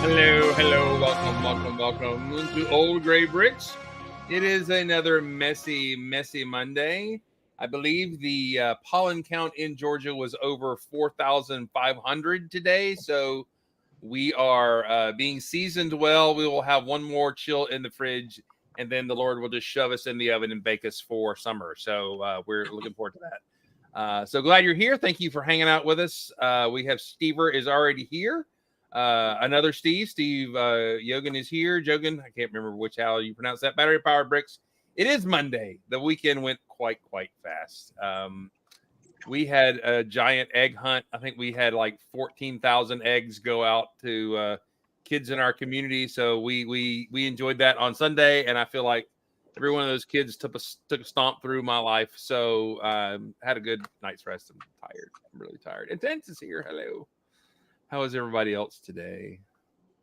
Welcome to Old Gray Bricks. It is another messy Monday. I believe the pollen count in Georgia was over 4,500 today, so we are being seasoned well. We will have one more chill in the fridge, and then the Lord will just shove us in the oven and bake us for summer. So we're looking forward to that. So glad you're here. Thank you for hanging out with us. We have Stever is already here. Another Steve Yogan is here. Jogan, I can't remember how you pronounce that. Battery powered bricks. It is Monday. The weekend went quite fast. We had a giant egg hunt. I think we had like 14,000 eggs go out to kids in our community. So we enjoyed that on Sunday, and I feel like every one of those kids took a stomp through my life. So had a good night's rest. I'm tired. I'm really tired. And Tense is here. Hello. How is everybody else today?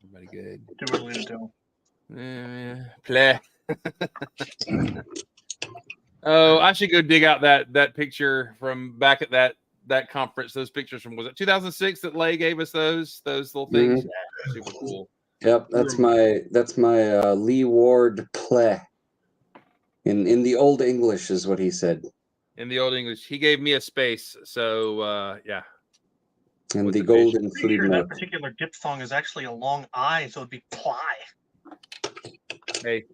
Everybody good? Too early to tell. Play. Oh, I should go dig out that picture from back at that conference. Those pictures from, was it 2006 that Lay gave us those little things? Mm-hmm. Yeah, super cool. Yep, that's my Lee Ward play. In the old English is what he said. In the old English, he gave me a space. So yeah. And the golden pretty sure that particular diphthong is actually a long I, so it'd be ply. Hey,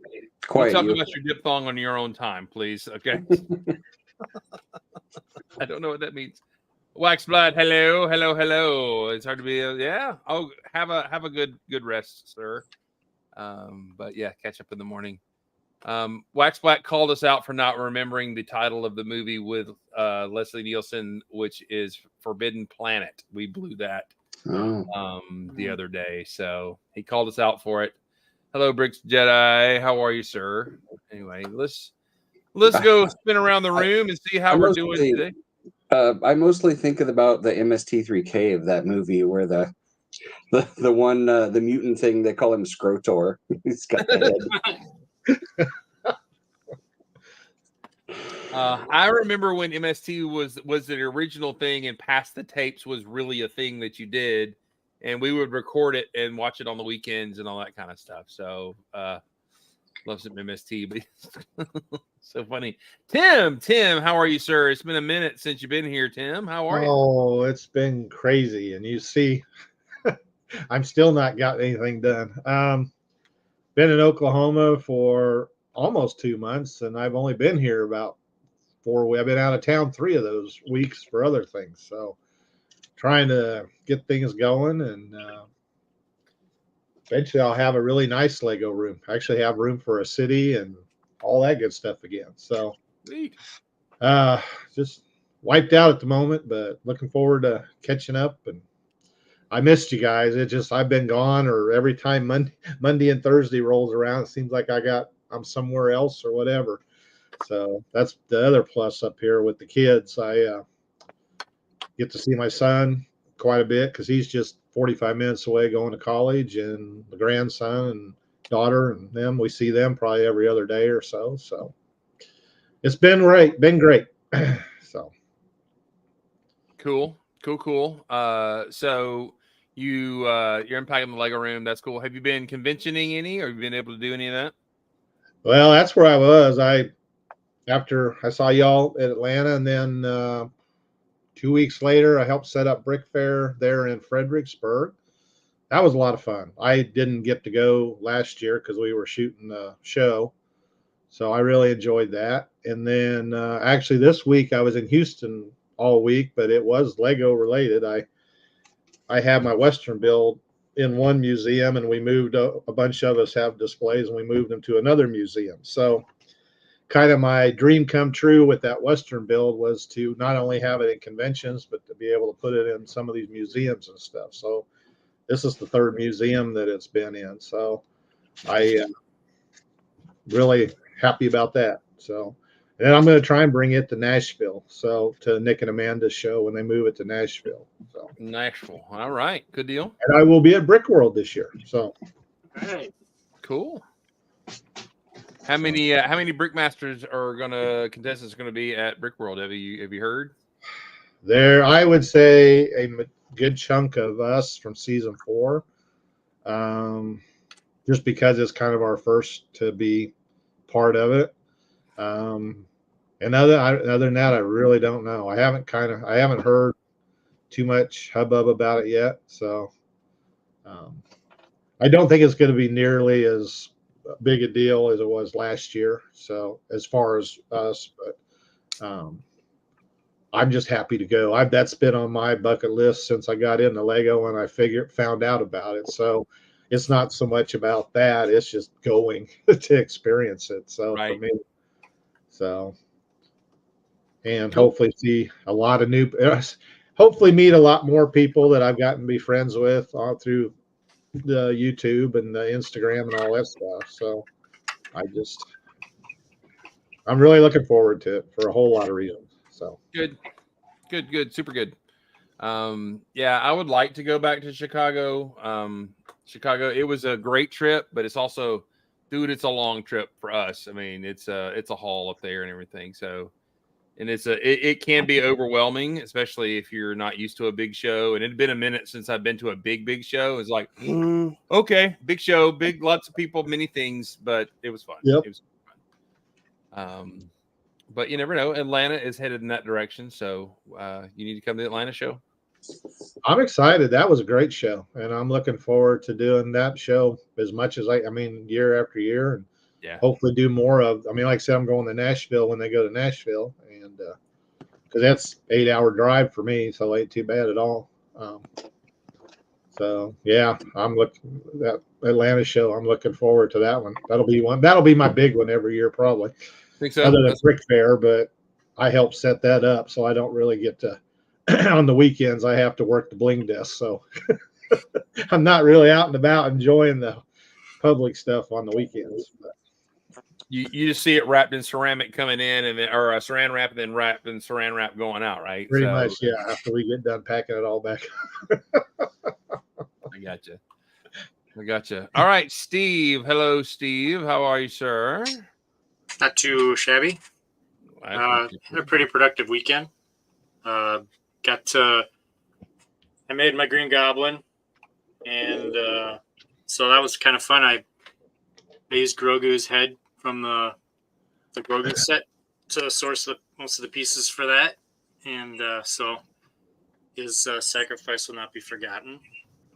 Quiet, talk about your diphthong on your own time, please. Okay. I don't know what that means. Wax Blood, hello. It's hard to be. Yeah. Oh, have a good rest, sir. But yeah, catch up in the morning. Wax Black called us out for not remembering the title of the movie with Leslie Nielsen, which is Forbidden Planet. We blew that the other day, so he called us out for it. Hello, Bricks Jedi. How are you, sir? Anyway, let's go spin around the room and see how we're doing today. I mostly think about the MST3K of that movie, where the one the mutant thing, they call him Scrotor. He's got the head. I remember when MST was the original thing, and Pass the Tapes was really a thing that you did, and we would record it and watch it on the weekends and all that kind of stuff. So love some MST, but so funny. Tim, how are you, sir? It's been a minute since you've been here, Tim. How are you? Oh, it's been crazy, and you see, I'm still not got anything done. Been in Oklahoma for almost 2 months, and I've only been here about 4 weeks. I've been out of town 3 of those weeks for other things. So trying to get things going, and eventually I'll have a really nice Lego room. I actually have room for a city and all that good stuff again. So just wiped out at the moment, but looking forward to catching up. And I missed you guys. I've been gone, or every time Monday and Thursday rolls around, it seems like I'm somewhere else or whatever. So that's the other plus up here with the kids. I get to see my son quite a bit because he's just 45 minutes away going to college, and the grandson and daughter and them, we see them probably every other day or so. So it's been great. So cool. So you're unpacking the Lego room. That's cool. Have you been conventioning any, or have you been able to do any of that? Well, that's where I was. After I saw y'all at Atlanta, and then 2 weeks later, I helped set up Brick Fair there in Fredericksburg. That was a lot of fun. I didn't get to go last year because we were shooting the show, so I really enjoyed that. And then actually this week I was in Houston all week, but it was Lego related. I had my Western build in one museum, and we moved a bunch of us have displays, and we moved them to another museum. So kind of my dream come true with that Western build was to not only have it in conventions, but to be able to put it in some of these museums and stuff. So this is the 3rd museum that it's been in. So I really happy about that. So, and then I'm going to try and bring it to Nashville. So to Nick and Amanda's show when they move it to Nashville. So Nashville. All right. Good deal. And I will be at Brick World this year. So cool. How many Brickmasters contestants are going to be at Brick World? Have you heard? There, I would say a good chunk of us from season 4. just because it's kind of our first to be part of it. And other than that, I really don't know. I haven't heard too much hubbub about it yet. So I don't think it's going to be nearly as big a deal as it was last year. So as far as us, but I'm just happy to go. That's been on my bucket list since I got into Lego and I found out about it. So it's not so much about that. It's just going to experience it. So for me, and hopefully see a lot of hopefully meet a lot more people that I've gotten to be friends with all through the YouTube and the Instagram and all that stuff. So I'm really looking forward to it for a whole lot of reasons. So good, super good. Yeah, I would like to go back to Chicago. Chicago, it was a great trip, but it's also, dude, it's a long trip for us. I mean, it's a haul up there and everything. So, and it can be overwhelming, especially if you're not used to a big show. And it'd been a minute since I've been to a big show. It's like, okay, big show, lots of people, many things, but it was fun. Yep. It was fun. But you never know. Atlanta is headed in that direction, so you need to come to the Atlanta show. I'm excited. That was a great show, and I'm looking forward to doing that show as much as I mean, year after year, and hopefully do more of. I mean, like I said, I'm going to Nashville when they go to Nashville, and because that's 8-hour drive for me, so it ain't too bad at all. So yeah, I'm looking that Atlanta show. I'm looking forward to that one. That'll be my big one every year, probably. Think so? Other than Brick Fair, but I help set that up, so I don't really get to. On the weekends, I have to work the bling desk, so I'm not really out and about enjoying the public stuff on the weekends. But. You just see it wrapped in ceramic coming in, and then, or saran wrap, and then wrapped in saran wrap going out, right? Pretty much, yeah. After we get done packing it all back. I gotcha. All right, Steve. Hello, Steve. How are you, sir? Not too shabby. Had a pretty productive weekend. I made my Green Goblin, and so that was kind of fun. I used Grogu's head from the Grogu set to source most of the pieces for that, and so his sacrifice will not be forgotten.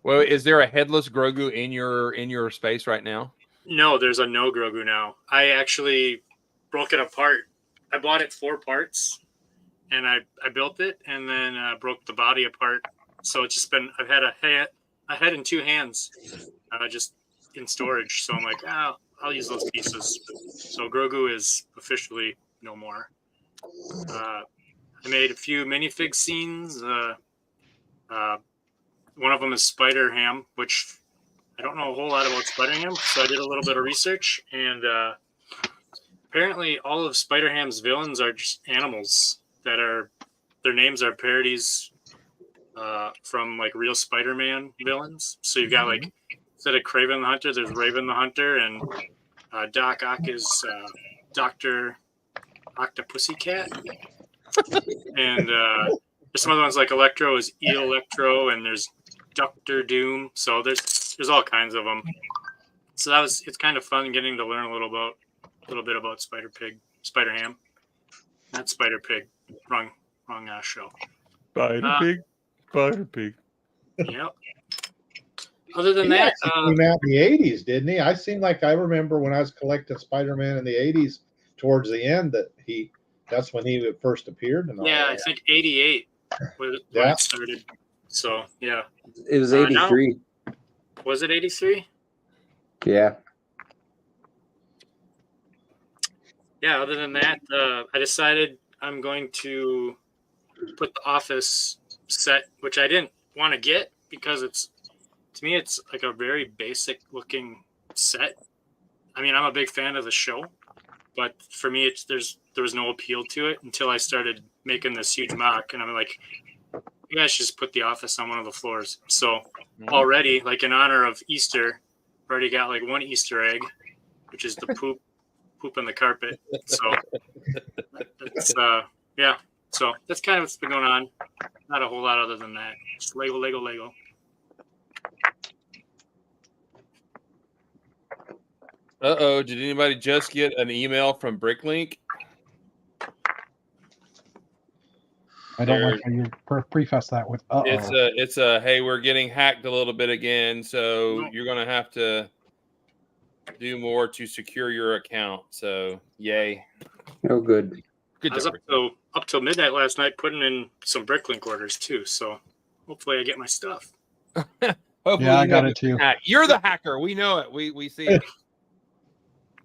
Well, is there a headless Grogu in your space right now? No, there's a no Grogu now. I actually broke it apart. I bought it 4 parts, and I built it, and then broke the body apart. So it's just been I've had a head and 2 hands, just in storage. So I'm like, I'll use those pieces. So Grogu is officially no more. I made a few minifig scenes. One of them is Spider-Ham, which I don't know a whole lot about Spider-Ham, so I did a little bit of research, and apparently all of Spider-Ham's villains are just animals their names are parodies from like real Spider-Man villains. So you've got like, instead of Kraven the Hunter, there's Raven the Hunter, and Doc Ock is Dr. Octopussycat. And there's some other ones like Electro is Electro, and there's Dr. Doom. So there's all kinds of them. So it's kind of fun getting to learn a little bit about Spider-Ham. Not Spider-Pig. Wrong show. Spider-Pig. Yep. Other than that, he came out in the 80s, didn't he? I seem like I remember when I was collecting Spider-Man in the 80s, towards the end, that's when he first appeared. And all that. I think 88 was when it started. So yeah, it was 83. Was it 83? Yeah. Yeah. Other than that, I decided I'm going to put the Office set, which I didn't want to get because to me it's like a very basic looking set. I mean, I'm a big fan of the show, but for me there was no appeal to it until I started making this huge mock, and I'm like, you guys should just put the Office on one of the floors. So already, like in honor of Easter, I've already got like 1 Easter egg, which is the poop on the carpet. So that's So that's kind of what's been going on. Not a whole lot other than that. Just Lego. Uh-oh, did anybody just get an email from Bricklink? I don't like how you preface that with uh-oh. It's a hey, we're getting hacked a little bit again, so No. you're gonna have to do more to secure your account. So yay. Oh, good. Good I was job. up till midnight last night putting in some Bricklink orders too. So hopefully I get my stuff. Hopefully Yeah, I you got have it too. hack. You're the hacker. We know it. We see it.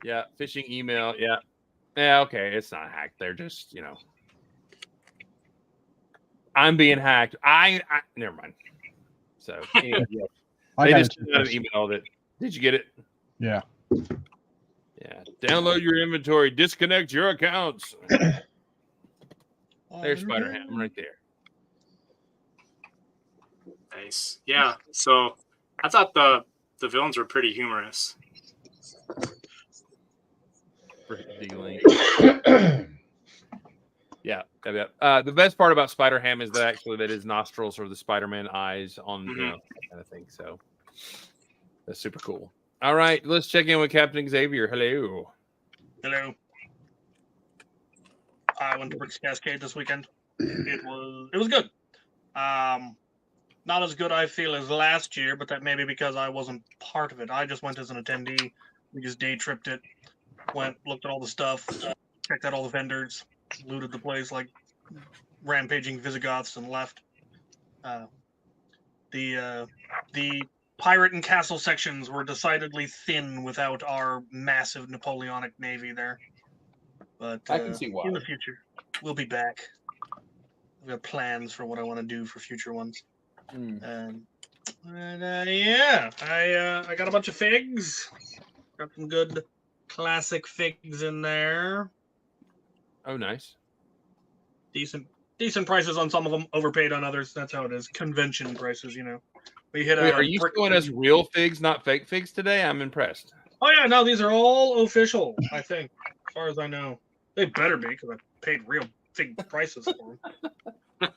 Yeah, phishing email. Yeah. Yeah, okay. It's not hacked. They're just, I'm being hacked. I never mind. So anyway, yeah. I They got just it sent out an email that did you get it? Yeah. Yeah. Download your inventory, disconnect your accounts. There's Spider Ham right there. Nice. Yeah. So I thought the villains were pretty humorous. D-Link. Yeah. The best part about Spider Ham is that his nostrils are the Spider-Man eyes on that kind of thing. So that's super cool. All right, let's check in with Captain Xavier. Hello. Hello. I went to Bricks Cascade this weekend. It was good. Not as good I feel as last year, but that may be because I wasn't part of it. I just went as an attendee. We just day tripped it. Went, looked at all the stuff, checked out all the vendors, looted the place like rampaging Visigoths, and left. The pirate and castle sections were decidedly thin without our massive Napoleonic navy there. But I can see why. in the future, we'll be back. I've got plans for what I want to do for future ones. Yeah, I got a bunch of figs. Got some good classic figs in there. Oh, nice. Decent prices on some of them, overpaid on others. That's how it is. Convention prices, We hit Wait, are you showing us real figs, not fake figs today? I'm impressed. Oh yeah, no, these are all official. I think, as far as I know, they better be because I paid real fig prices for them.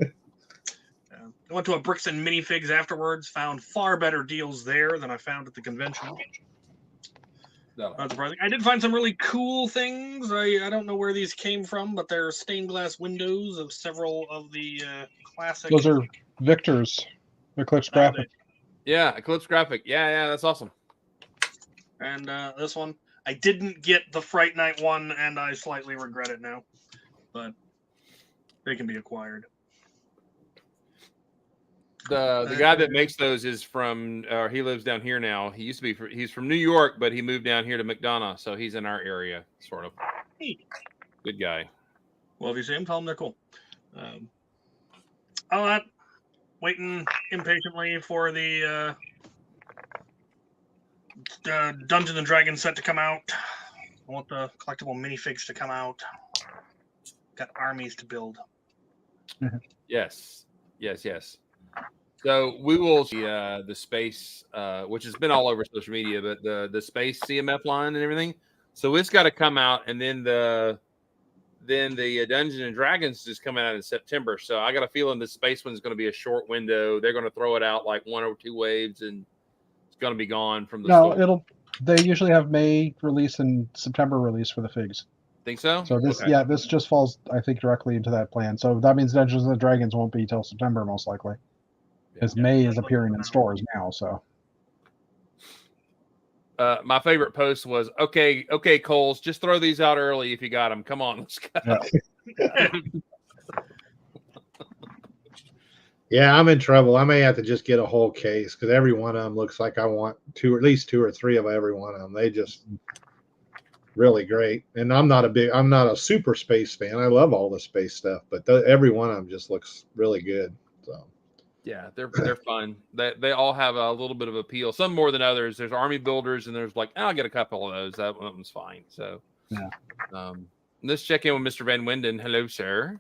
I went to a Bricks and Minifigs afterwards. Found far better deals there than I found at the convention. Not surprising. I did find some really cool things. I don't know where these came from, but they're stained glass windows of several of the classic. Those are Victor's Eclipse Graphic. Yeah, Eclipse Graphic. Yeah, that's awesome. And this one, I didn't get the Fright Night one, and I slightly regret it now. But they can be acquired. The guy that makes those is from, he lives down here now. He used to be, he's from New York, but he moved down here to McDonough, so he's in our area, sort of. Good guy. Well, if you see him, tell him they're cool. All that, waiting impatiently for the Dungeons and Dragons set to come out. I want the collectible minifigs to come out. Got armies to build. Yes. So we will see the space, which has been all over social media, but the space CMF line and everything. So it's got to come out, and then the Dungeons and Dragons is coming out in September. So I got a feeling the space one's going to be a short window. They're going to throw it out like 1 or 2 waves, and it's going to be gone from the store. They usually have May release and September release for the figs. Think so? So this, Okay. this just falls, I think, directly into that plan. So that means Dungeons and Dragons won't be till September, most likely. Because May is appearing in stores now, so. My favorite post was, okay, Coles, just throw these out early if you got them. Come on, let's go. Yeah. Yeah, I'm in trouble. I may have to just get a whole case because every one of them looks like I want at least 2 or 3 of every one of them. They just really great. And I'm not a super space fan. I love all the space stuff, but every one of them just looks really good. So. Yeah, they're fun. They all have a little bit of appeal. Some more than others. There's army builders, and there's like, I'll get a couple of those. That one's fine. So, yeah. Let's check in with Mr. Van Winden. Hello, sir.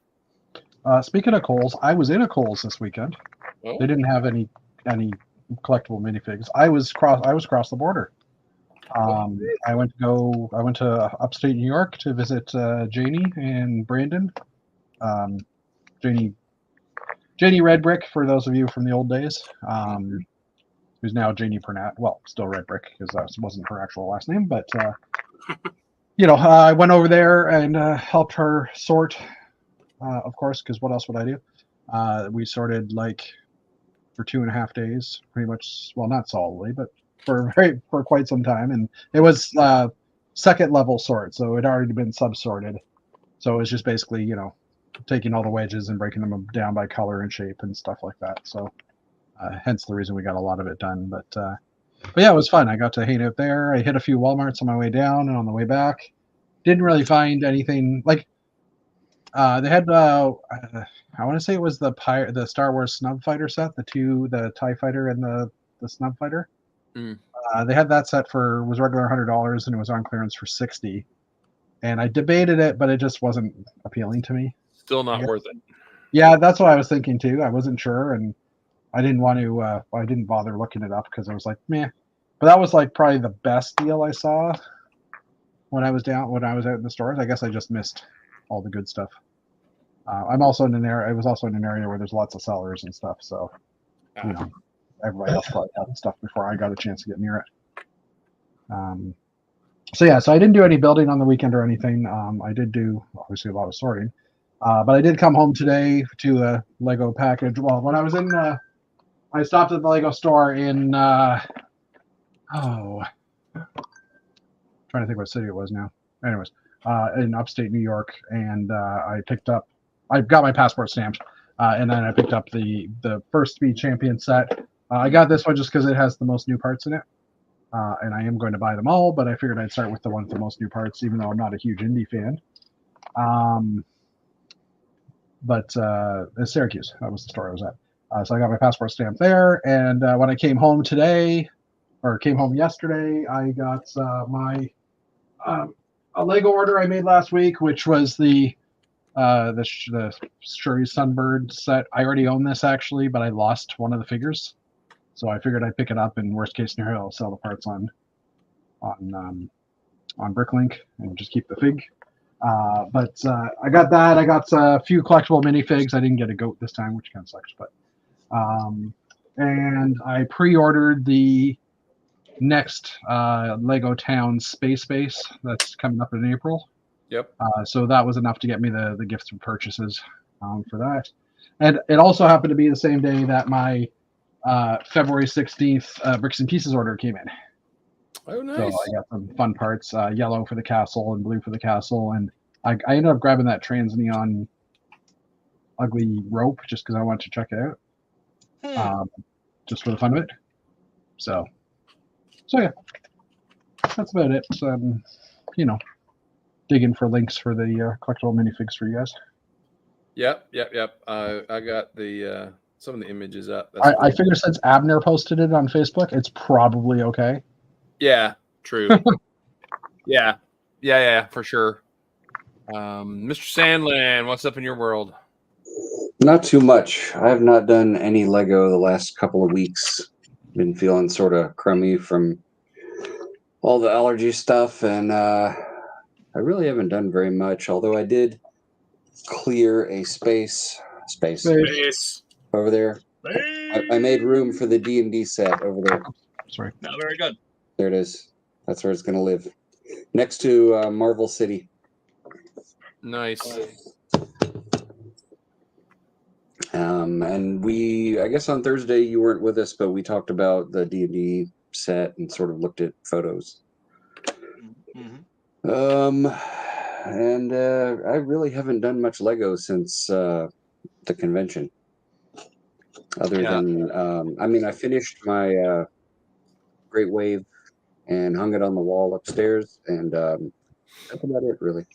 Speaking of Kohl's, I was in a Kohl's this weekend. Oh. They didn't have any collectible minifigs. I was across the border. I went to upstate New York to visit Janie and Brandon. Janie Red Brick, for those of you from the old days. who's now Janie Pernat. Well, still Red Brick because that wasn't her actual last name, but I went over there and helped her sort, of course, because what else would I do? We sorted for 2.5 days, pretty much. Well, not solidly, but for quite some time, and it was second level sort, so it had already been sub-sorted. So it was just basically, taking all the wedges and breaking them down by color and shape and stuff like that. So hence the reason we got a lot of it done. But yeah, it was fun. I got to hang out there. I hit a few Walmarts on my way down and on the way back. Didn't really find anything they had. I want to say it was the Star Wars Snub Fighter set, the TIE Fighter and the Snub Fighter. They had that set was regular $100 and it was on clearance for $60. And I debated it, but it just wasn't appealing to me. Still not worth it. Yeah, that's what I was thinking too. I wasn't sure, and I didn't want to. I didn't bother looking it up because I was like, meh. But that was probably the best deal I saw when I was out in the stores. I guess I just missed all the good stuff. I'm also in an area. I was also in an area where there's lots of sellers and stuff. So, everybody else probably had stuff before I got a chance to get near it. So I didn't do any building on the weekend or anything. I did do obviously a lot of sorting, but I did come home today to a Lego package. Well, when I was in, I stopped at the Lego store in, trying to think what city it was now. Anyways, in upstate New York, and I got my passport stamped, and then I picked up the First Speed Champion set. I got this one just because it has the most new parts in it. And I am going to buy them all, but I figured I'd start with the one with the most new parts, even though I'm not a huge indie fan. But Syracuse, that was the store I was at. So I got my passport stamp there, and when I came home yesterday, I got my a Lego order I made last week, which was the Shuri Sunbird set. I already own this actually, but I lost one of the figures. So I figured I'd pick it up, and worst case scenario, I'll sell the parts on Bricklink and just keep the fig. But I got that. I got a few collectible minifigs. I didn't get a goat this time, which kind of sucks. But and I pre-ordered the next Lego Town Space Base that's coming up in April. Yep. So that was enough to get me the gifts and purchases for that. And it also happened to be the same day that my February 16th Bricks and Pieces order came in. Oh, nice. So I got some fun parts, yellow for the castle and blue for the castle. And I ended up grabbing that trans neon ugly rope just because I wanted to check it out. Just for the fun of it. So yeah, that's about it. Digging for links for the collectible minifigs for you guys. Yep. I got the some of the images up. I figure since Abner posted it on Facebook, it's probably okay. Yeah, true. yeah, for sure. Mr. Sandland, what's up in your world? Not too much. I have not done any Lego the last couple of weeks. Been feeling sort of crummy from all the allergy stuff, and I really haven't done very much, although I did clear a space over there. I made room for the D&D set over there. Sorry. No, very good. There it is. That's where it's going to live. Next to Marvel City. Nice. And I guess on Thursday you weren't with us, but we talked about the D&D set and sort of looked at photos. Mm-hmm. And I really haven't done much Lego since the convention. Other than, I finished my Great Wave and hung it on the wall upstairs, and that's about it, really.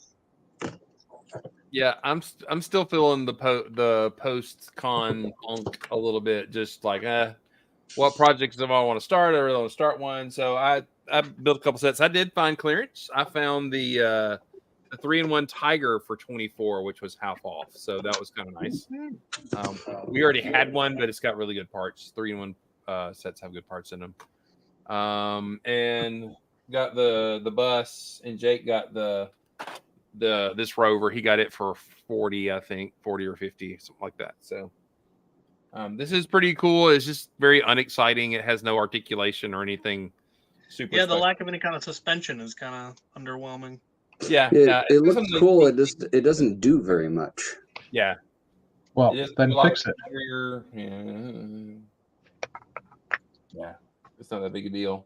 Yeah, I'm still feeling the post-con funk a little bit. Just like, what projects do I want to start? I really want to start one. So I built a couple sets. I did find clearance. I found the 3-in-1 Tiger for $24, which was half off. So that was kind of nice. We already had one, but it's got really good parts. 3-in-1 sets have good parts in them. And got the bus, and Jake got this rover. He got it for 40, I think, 40 or 50, something like that. So This is pretty cool. It's just very unexciting. It has no articulation or anything super. Yeah, the special. lack of any kind of suspension is kind of underwhelming. Yeah, It looks cool. It doesn't do very much. Yeah. Well, then fix it. Yeah, it's not that big a deal.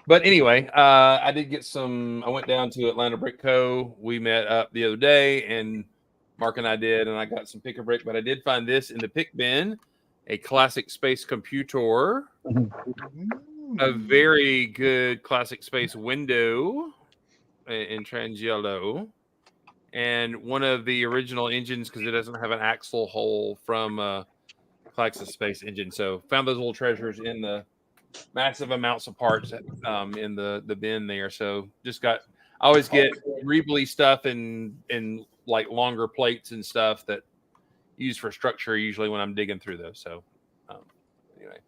But anyway, I did get some. I went down to Atlanta Brick Co. We met up the other day, and Mark and I did, and I got some pick a brick. But I did find this in the pick bin, a classic space computer, a very good classic space window in trans yellow, and one of the original engines because it doesn't have an axle hole from classic space engine. So found those little treasures in the massive amounts of parts in the bin there. So just I always get Reebly stuff and like longer plates and stuff that use for structure usually when I'm digging through those. So anyway,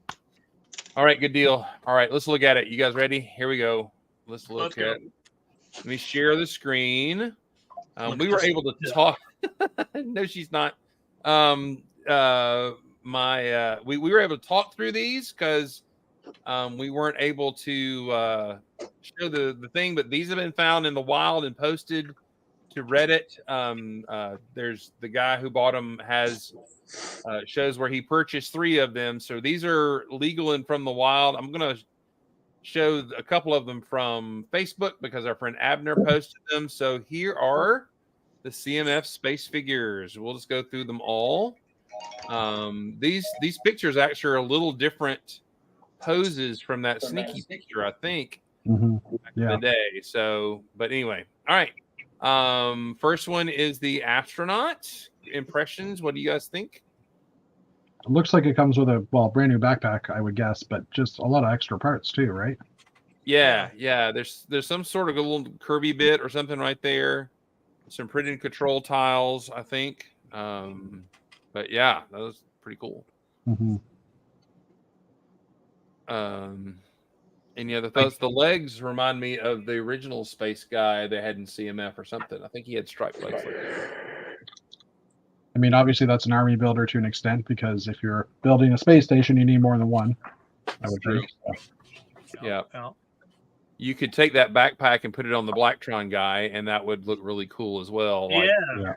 all right, good deal. All right, let's look at it. You guys ready? Here we go. Let's look at. Let me share the screen. We were able to talk. No, she's not. We were able to talk through these because we weren't able to show the thing, but these have been found in the wild and posted to Reddit. There's the guy who bought them has shows where he purchased 3 of them. So these are legal and from the wild. I'm going to show a couple of them from Facebook because our friend Abner posted them. So here are the CMF space figures. We'll just go through them all. These pictures actually are a little different poses from that sneaky picture, I think, back in the day. So, but anyway, all right. First one is the astronaut impressions. What do you guys think? It looks like it comes with a brand new backpack, I would guess, but just a lot of extra parts too, right? Yeah. There's some sort of a little curvy bit or something right there. Some printed control tiles, I think. But yeah, that was pretty cool. Any other thoughts? The legs remind me of the original space guy they had in CMF or something. I think he had striped legs like that. I mean, obviously that's an army builder to an extent because if you're building a space station, you need more than one. I would think. Yeah. You could take that backpack and put it on the Blacktron guy, and that would look really cool as well. Yeah.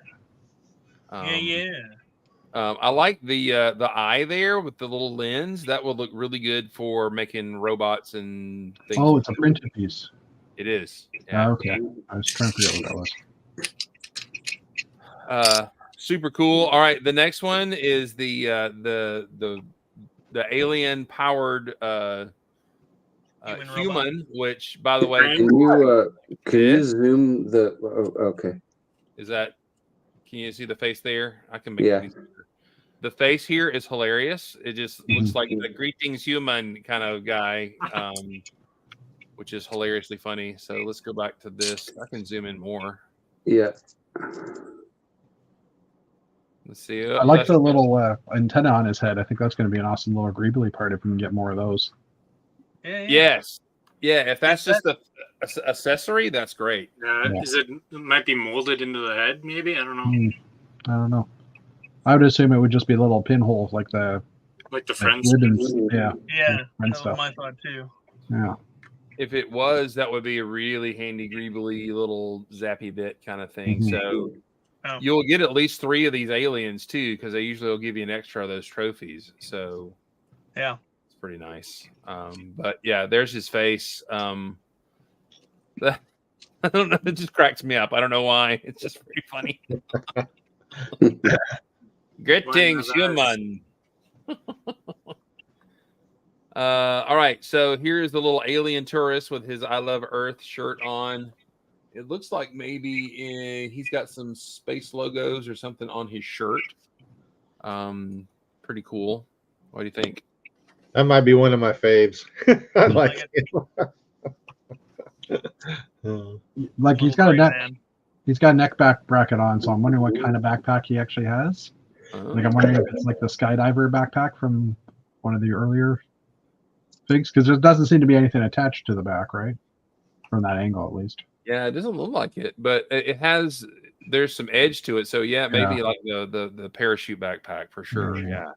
I like the eye there with the little lens. That would look really good for making robots and things. Oh, it's a printed piece. It is. Yeah. Okay. I was trying to figure out what that was. Super cool. All right, the next one is the alien powered human, which by the way, can you zoom the? Okay. Is that? Can you see the face there? I can make it easier. The face here is hilarious. It just looks like the greetings human kind of guy, which is hilariously funny. So let's go back to this. I can zoom in more. Yeah. Let's see. I like the little antenna on his head. I think that's going to be an awesome little greebly part if we can get more of those. Yes. Yeah. If that's just the accessory, that's great. It might be molded into the head, maybe? I don't know. I don't know. I would assume it would just be little pinholes like the Friends. ribbons. Yeah. That was my thought too. Yeah. If it was, that would be a really handy greebly little zappy bit kind of thing. So you'll get at least 3 of these aliens too, because they usually will give you an extra of those trophies. So yeah, it's pretty nice. But yeah, there's his face. I don't know. It just cracks me up. I don't know why. It's just pretty funny. Greetings, human. All right. So here's the little alien tourist with his I Love Earth shirt on. It looks like maybe he's got some space logos or something on his shirt. Pretty cool. What do you think? That might be one of my faves. I like it. Like he's got a neck back bracket on, so I'm wondering what kind of backpack he actually has. Like I'm wondering if it's like the skydiver backpack from one of the earlier things, because there doesn't seem to be anything attached to the back, right? From that angle, at least. Yeah, it doesn't look like it, but it has there's some edge to it. So yeah, maybe Yeah. like the parachute backpack for sure. Yeah.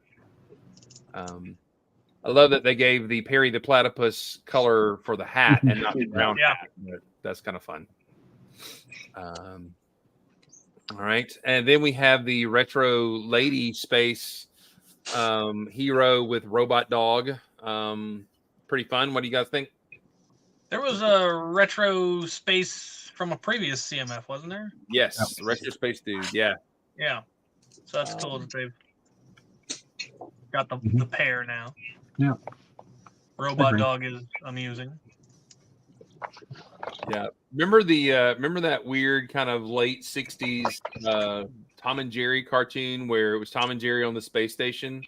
I love that they gave the Perry the Platypus color for the hat and not the brown Yeah. hat. But that's kind of fun. All right, and then we have the retro lady space hero with robot dog. Pretty fun. What do you guys think? There was a retro space from a previous CMF, wasn't there? Yes, the retro space dude. Yeah, Yeah. So that's cool that they've got the pair now. Yeah. Robot Agreed. dog is amusing. yeah. Remember that weird kind of late '60s Tom and Jerry cartoon where it was Tom and Jerry on the space station,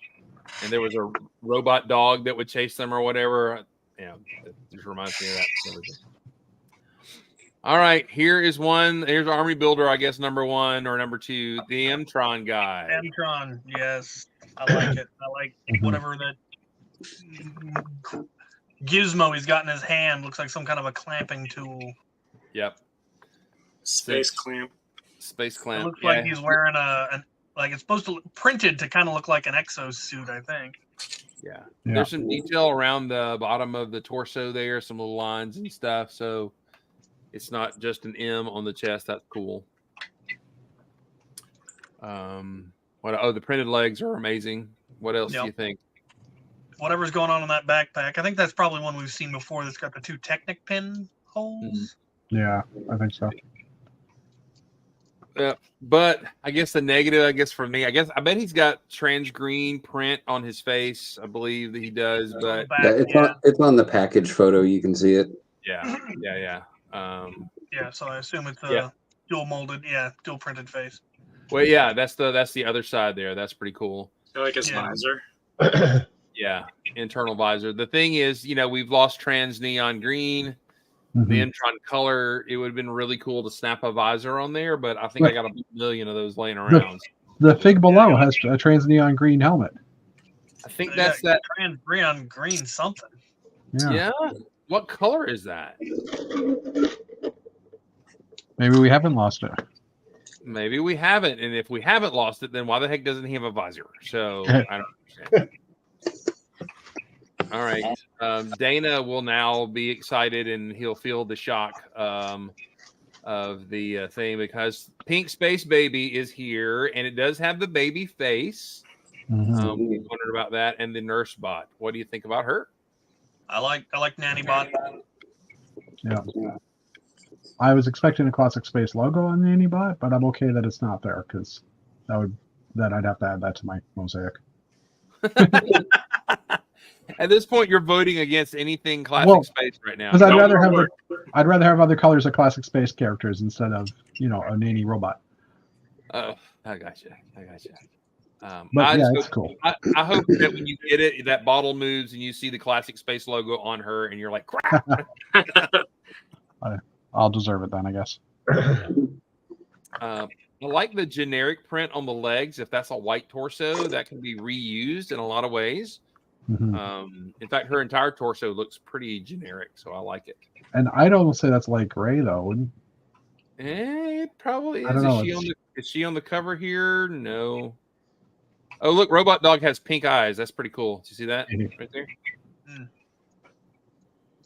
and there was a robot dog that would chase them or whatever. Yeah, it just reminds me of that. All right, here's Army Builder, I guess number 1 or number 2, the Mtron guy. Mtron, yes, I like it. I like whatever that gizmo he's got in his hand. Looks like some kind of a clamping tool. Yep. Space clamp. Space clamp. It looks like he's wearing like it's supposed to look printed to kind of look like an exosuit, I think. Yeah. Yeah. There's some detail around the bottom of the torso there, some little lines and stuff. So it's not just an M on the chest. That's cool. The printed legs are amazing. What else do you think? Whatever's going on in that backpack. I think that's probably one we've seen before that's got the 2 Technic pin holes. Yeah, I think so. But I guess the negative, for me, I bet he's got trans green print on his face. I believe that he does, but it's on the package photo. You can see it. yeah. So I assume it's dual molded, dual printed face. Well, yeah, that's the other side there. That's pretty cool. I like his visor. Yeah, internal visor. The thing is, we've lost trans neon green. The Mtron color, it would have been really cool to snap a visor on there, but I think I got a million of those laying around. The fig below has a trans neon green helmet. I think that's that trans neon green something. Yeah. What color is that? Maybe we haven't lost it. Maybe we haven't, and if we haven't lost it, then why the heck doesn't he have a visor? So I don't understand. All right. Dana will now be excited and he'll feel the shock of the thing because Pink Space Baby is here and it does have the baby face. We wondered about that and the nurse bot. What do you think about her? I like Nanny Bot. Yeah. I was expecting a Classic Space logo on the Nanny Bot, but I'm okay that it's not there because then I'd have to add that to my mosaic. At this point, you're voting against anything Classic Space right now. Because I'd rather have other colors of Classic Space characters instead of a nanny robot. Oh, I gotcha. But it's cool. I hope that when you get it, that bottle moves and you see the Classic Space logo on her, and you're like, crap. I'll deserve it then, I guess. I like the generic print on the legs. If that's a white torso, that can be reused in a lot of ways. In fact, her entire torso looks pretty generic, so I like it. And I'd almost say that's light gray, though. It probably is. I don't know. Is she on the cover here? No. Oh, look, Robot Dog has pink eyes. That's pretty cool. Did you see that right there?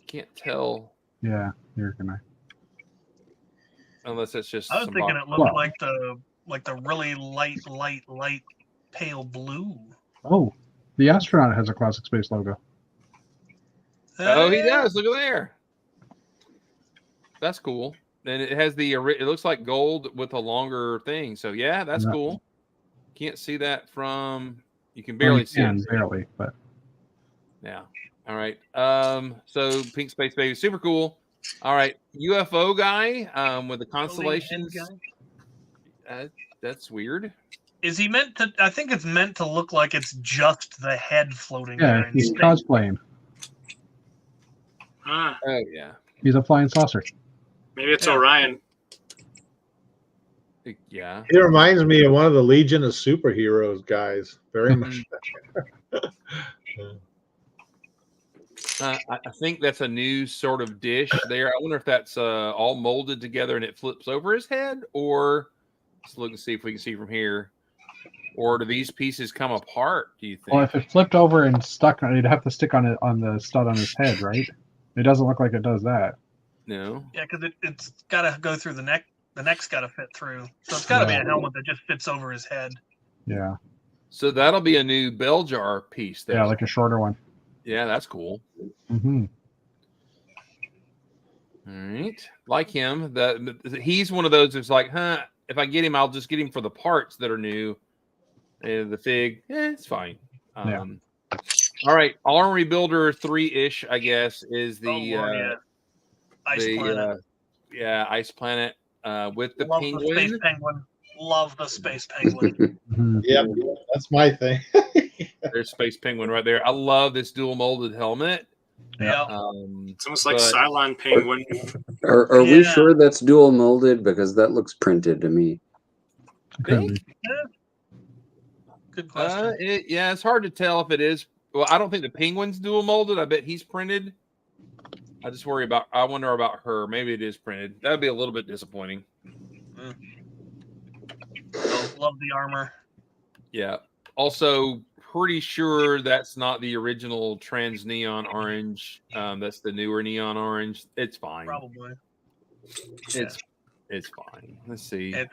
Can't tell. Yeah, you're gonna. Unless it's just. I was thinking it looked like the really light pale blue. Oh, the astronaut has a Classic Space logo. Oh, he does. Look at there. That's cool. And it has it looks like gold with a longer thing. So yeah, that's cool. Can't see that from. You can barely see it. Barely, but. Yeah. All right. So Pink Space Baby, super cool. All right, UFO guy with the constellations. That's weird. Is he meant to? I think it's meant to look like it's just the head floating. Yeah, he's cosplaying. Oh yeah, he's a flying saucer. Maybe it's Orion. Yeah, it reminds me of one of the Legion of Superheroes guys. Very much. I think that's a new sort of dish there. I wonder if that's all molded together and it flips over his head, or Let's look and see if we can see from here. Or do these pieces come apart, do you think? Well, if it flipped over and stuck, it'd have to stick on it on the stud on his head, right? It doesn't look like it does that. No. Yeah, because it's got to go through the neck. The neck's got to fit through. So it's got to be a helmet that just fits over his head. Yeah. So that'll be a new bell jar piece there. Yeah, like a shorter one. Yeah, that's cool. Mm-hmm. All right. Like him. He's one of those that's like, if I get him, I'll just get him for the parts that are new. The fig, it's fine. Yeah. All right. Armory Builder 3-ish, I guess, is the Ice Planet. Ice Planet with the Love penguin. The space penguin. Love the space penguin. Mm-hmm. Yep, that's my thing. There's Space Penguin right there. I love this dual molded helmet. Yeah. It's almost like Cylon Penguin. Are we sure that's dual molded? Because that looks printed to me. Think? Good question. It's hard to tell if it is. Well, I don't think the penguin's dual molded. I bet he's printed. I wonder about her. Maybe it is printed. That'd be a little bit disappointing. Love the armor. Yeah. Also, pretty sure that's not the original trans neon orange. That's the newer neon orange. It's fine. Probably. It's fine. Let's see. This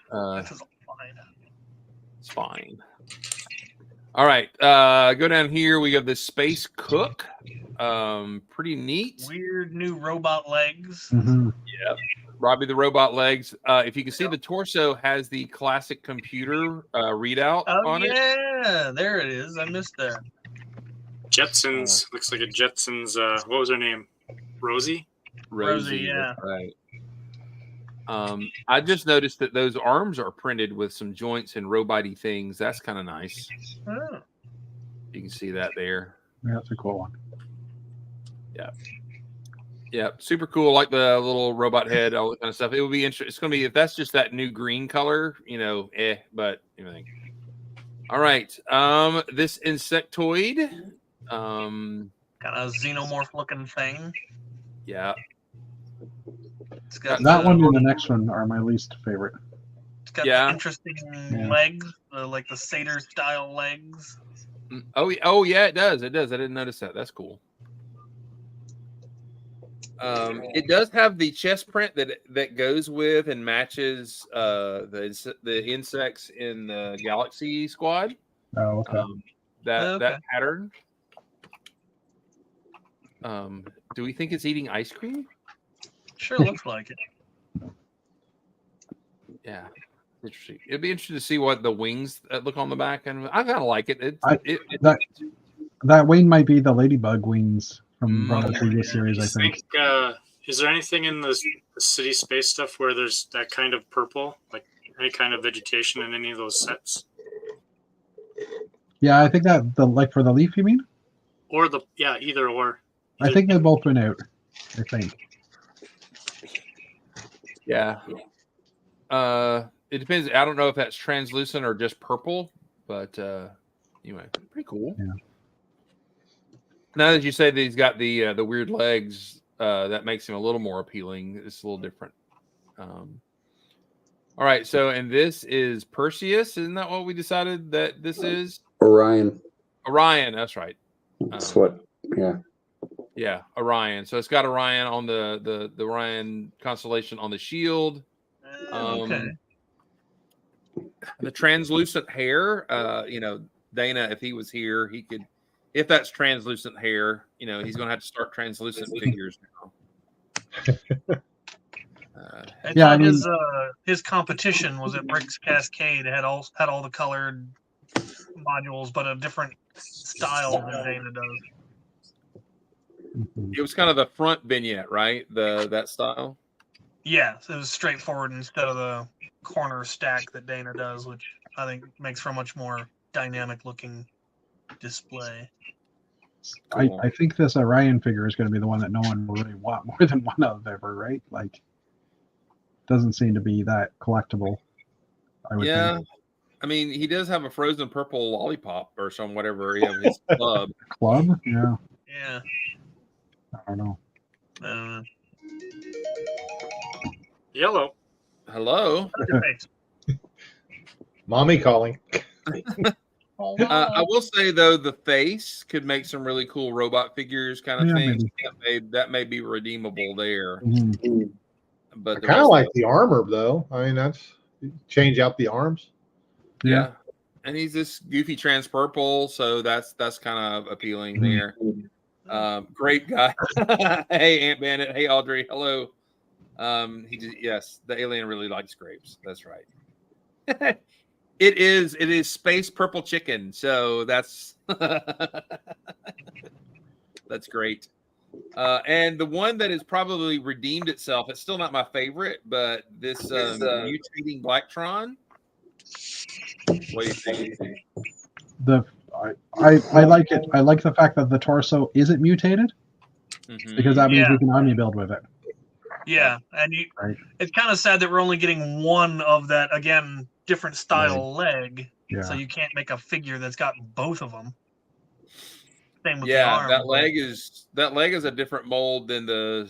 is fine. It's fine. All right. Go down here. We have the Space Cook. Pretty neat. Weird new robot legs. Mm-hmm. Yep. Robbie the robot legs. If you can see, the torso has the classic computer readout on it. Yeah, there it is. I missed that. Jetsons. Looks like a Jetsons. What was her name? Rosie? Rosie, yeah. Right. I just noticed that those arms are printed with some joints and robot-y things. That's kind of nice. Oh. You can see that there. Yeah, that's a cool one. Yeah, super cool. Like the little robot head, all that kind of stuff. It would be interesting. It's going to be, if that's just that new green color, but everything. All right. This insectoid. Kind of xenomorph looking thing. Yeah. It's got That one and the next one are my least favorite. It's got the interesting legs, like the satyr style legs. Oh yeah, it does. It does. I didn't notice that. That's cool. It does have the chest print that goes with and matches the insects in the Galaxy Squad. Oh, okay. That pattern. Do we think it's eating ice cream? Sure looks like it. Yeah, interesting. It'd be interesting to see what the wings look on the back, and I kind of like it. That wing might be the ladybug wings from the previous series, I think. Is there anything in the city space stuff where there's that kind of purple, like any kind of vegetation in any of those sets? Yeah, I think that for the leaf, you mean? Or either or. I think they've both been out. I think. Yeah. It depends. I don't know if that's translucent or just purple, but anyway, pretty cool. Yeah. Now that you say that he's got the weird legs, that makes him a little more appealing. It's a little different. All right. So, and this is Perseus. Isn't that what we decided that this is? Orion. Orion. That's right. That's what. Yeah. Yeah, Orion. So it's got Orion on the Orion constellation on the shield. Okay. The translucent hair. Dana, if he was here, he could. If that's translucent hair, he's going to have to start translucent figures now. His competition was at Brick's Cascade. It had all the colored modules, but a different style than Dana does. It was kind of the front vignette, right? That style. Yeah, it was straightforward instead of the corner stack that Dana does, which I think makes for a much more dynamic looking display. Cool. I think this Orion figure is going to be the one that no one will really want more than one of ever, right? Like, doesn't seem to be that collectible. I would think. I mean, he does have a frozen purple lollipop or some whatever. His club. Club? Yeah. Yeah. I don't know. Yellow. Hello. Mommy calling. I will say though, the face could make some really cool robot figures kind of Yeah, things. maybe. That may be redeemable there. Mhm. I But the kind of rest like of the armor though. I mean, that's change out the arms. yeah. And he's this goofy trans purple, so that's kind of appealing there. Great guy. Hey, Ant Bandit. Hey, Audrey. Hello. Yes, the alien really likes grapes. That's right. It is space purple chicken. So that's that's great. And the one that has probably redeemed itself, it's still not my favorite, but this mutating Blacktron. What do you think? I like it. I like the fact that the torso isn't mutated because that means we can army build with it. Yeah, and it's kind of sad that we're only getting one of that, again, different style leg. Yeah. So you can't make a figure that's got both of them. Same with the arm. that leg is a different mold than the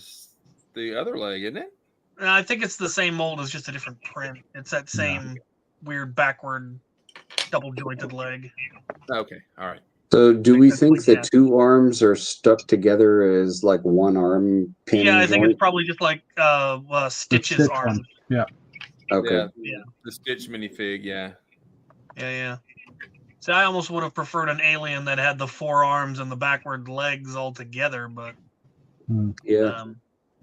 other leg, isn't it? I think it's the same mold, as just a different print. It's that same weird backward double jointed leg. Okay, all right. So do we think the two arms are stuck together as like one arm pin? Yeah, I think joint? it's probably just like Stitch's arm. One. Yeah. Okay. Yeah. The Stitch minifig, yeah. Yeah. So I almost would have preferred an alien that had the four arms and the backward legs all together, but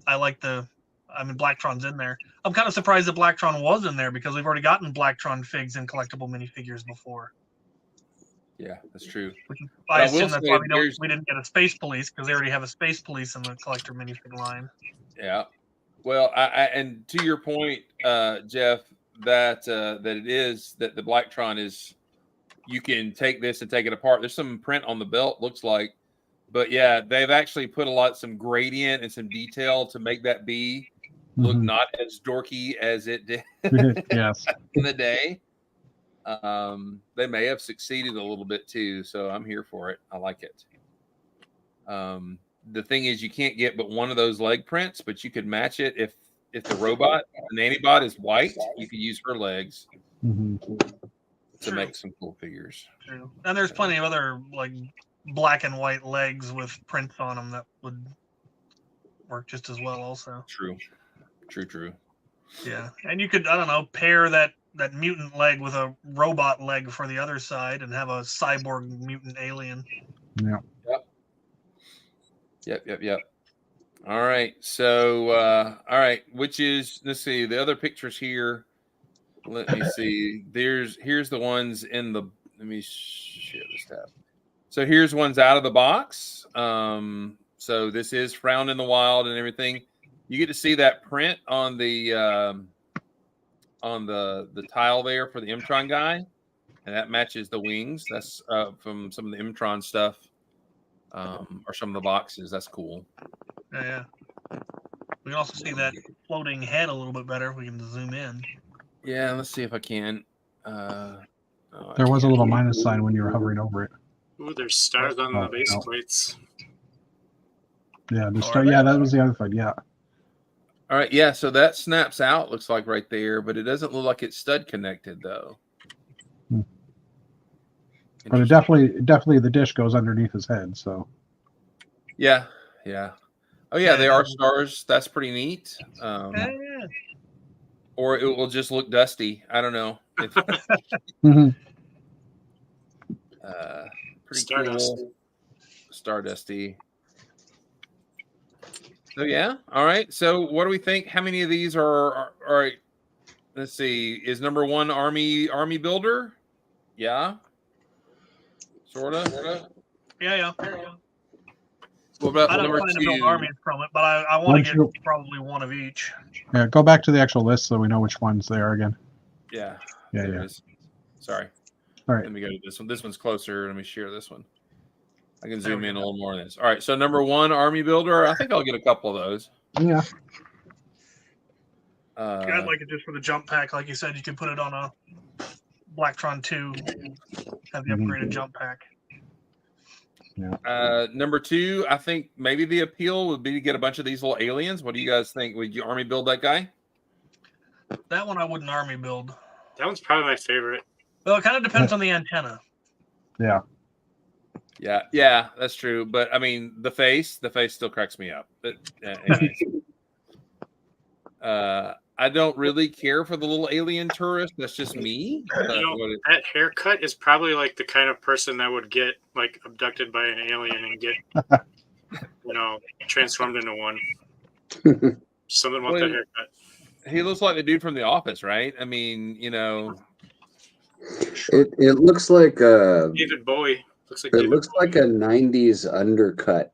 I like Blacktron's in there. I'm kind of surprised that Blacktron was in there because we've already gotten Blacktron figs and collectible minifigures before. Yeah, that's true. I assume that's why we didn't get a Space Police, because they already have a Space Police in the collector minifig line. Yeah. Well, and to your point, Jeff, that it is that the Blacktron is, you can take this and take it apart. There's some print on the belt, looks like, but yeah, they've actually put some gradient and some detail to make that look not as dorky as it did yes. in the day. They may have succeeded a little bit too, so I'm here for it. I like it. The thing is, you can't get but one of those leg prints, but you could match it if the robot, the nanny-bot, is white. You could use her legs to make some cool figures. True. And there's plenty of other like black and white legs with prints on them that would work just as well. Also, True. Yeah, and you could, I don't know, pair that mutant leg with a robot leg for the other side and have a cyborg mutant alien. Yeah. Yep. All right. So, all right. Which is, let's see, the other pictures here. Let me see. Here's the ones in the. Let me share this tab. So here's ones out of the box. So this is found in the wild and everything. You get to see that print on the tile there for the Mtron guy, and that matches the wings. That's from some of the Mtron stuff, or some of the boxes. That's cool. Yeah. We can also see that floating head a little bit better if we can zoom in. Yeah, let's see if I can. There was a little minus sign when you were hovering over it. Ooh, there's stars on the base plates. Yeah, yeah, that was the other side. Yeah. All right, yeah. So that snaps out. Looks like right there, but it doesn't look like it's stud connected though. But it definitely the dish goes underneath his head. So. Yeah. Oh yeah, they are stars. That's pretty neat. Or it will just look dusty. I don't know. Pretty Stardust. cool. Stardusty. So yeah, all right. So what do we think? How many of these are all right? Let's see. Is number one army builder? Yeah. Sorta. Yeah. What about I don't number plan to two? build armies from it, but I want to get probably one of each. Yeah, go back to the actual list so we know which ones they are again. Yeah. Yeah. Sorry. All right. Let me go to this one. This one's closer. Let me share this one. I can zoom in a little more on this. All right. So number one, army builder. I think I'll get a couple of those. Yeah. I'd like it just for the jump pack. Like you said, you could put it on a Blacktron 2, have the upgraded jump pack. Yeah. Number two, I think maybe the appeal would be to get a bunch of these little aliens. What do you guys think? Would you army build that guy? That one I wouldn't army build. That one's probably my favorite. Well, it kind of depends on the antenna. Yeah. Yeah, that's true. But I mean, the face still cracks me up. But anyways. I don't really care for the little alien tourist. That's just me. That haircut is probably like the kind of person that would get like abducted by an alien and get, transformed into one. Something about that haircut. He looks like the dude from The Office, right? I mean, It looks like David Bowie. Looks like looks like a '90s undercut.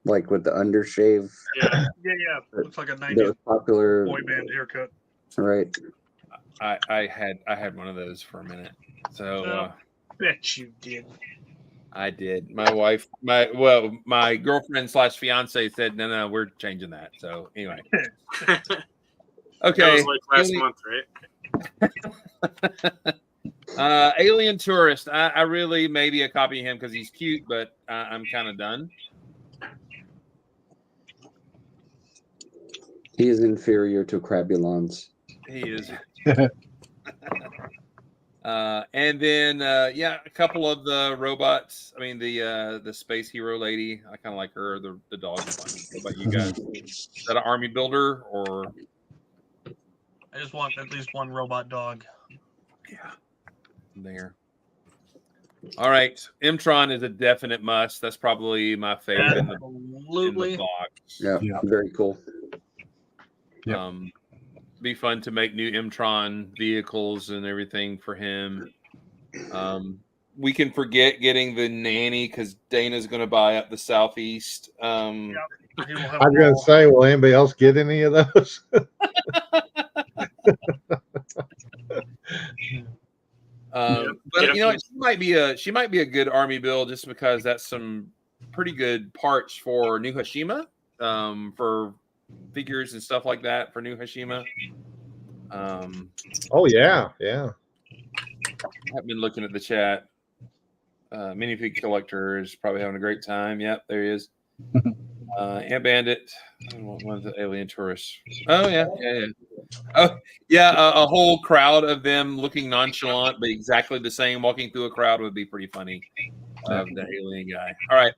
Like with the undershave. Yeah. Looks like a 90s popular boy band haircut. Right. I had one of those for a minute. So bet you did. I did. My wife, my girlfriend / fiance said, no, we're changing that. So anyway. Okay. That was like last month, right? Alien Tourist. I really maybe a copy of him because he's cute, but I'm kind of done. He is inferior to Crabulons. He is. And then a couple of the robots. I mean the space hero lady. I kind of like her. The dog is fun. What about you guys? Is that an army builder or? I just want at least one robot dog. Yeah. There. All right. M-Tron is a definite must. That's probably my favorite in the box. Yeah, very cool. Yep. Be fun to make new M-Tron vehicles and everything for him. We can forget getting the nanny because Dana's going to buy up the Southeast. I was going to say, will anybody else get any of those? But she might be a good army build just because that's some pretty good parts for New Hashima, for figures and stuff like that for New Hashima. Oh yeah. I've been looking at the chat. Minifig Collector is probably having a great time. Yep, there he is. Ant Bandit. One of the alien tourists. Oh yeah. Oh yeah, a whole crowd of them looking nonchalant, but exactly the same walking through a crowd would be pretty funny. The alien guy. All right.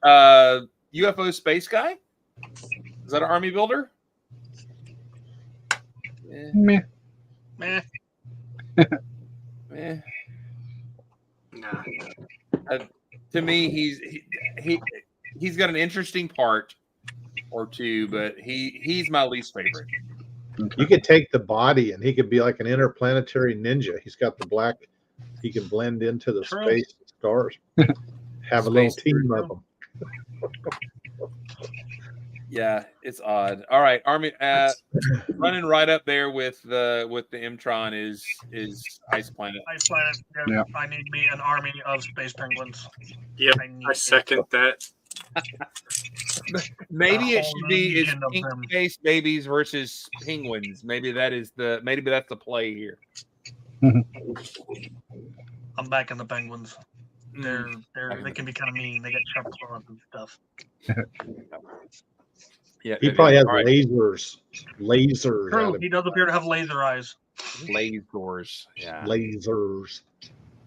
UFO space guy. Is that an army builder? Meh. Nah. To me, he's got an interesting part or two, but he's my least favorite. You could take the body and he could be like an interplanetary ninja. He's got the black. He can blend into the space stars. Have a little team of them. Yeah, it's odd. All right, army running right up there with the M-Tron is Ice Planet. Ice Planet. Yeah. I need me an army of space penguins. Yep, I second that. Maybe it should be pink space babies versus penguins. Maybe that's the play here. I'm back in the penguins. They can be kind of mean. They get sharp claws and stuff. Yeah, he probably has lasers. Lasers. True, he does appear to have laser eyes. Lasers. Yeah. Lasers.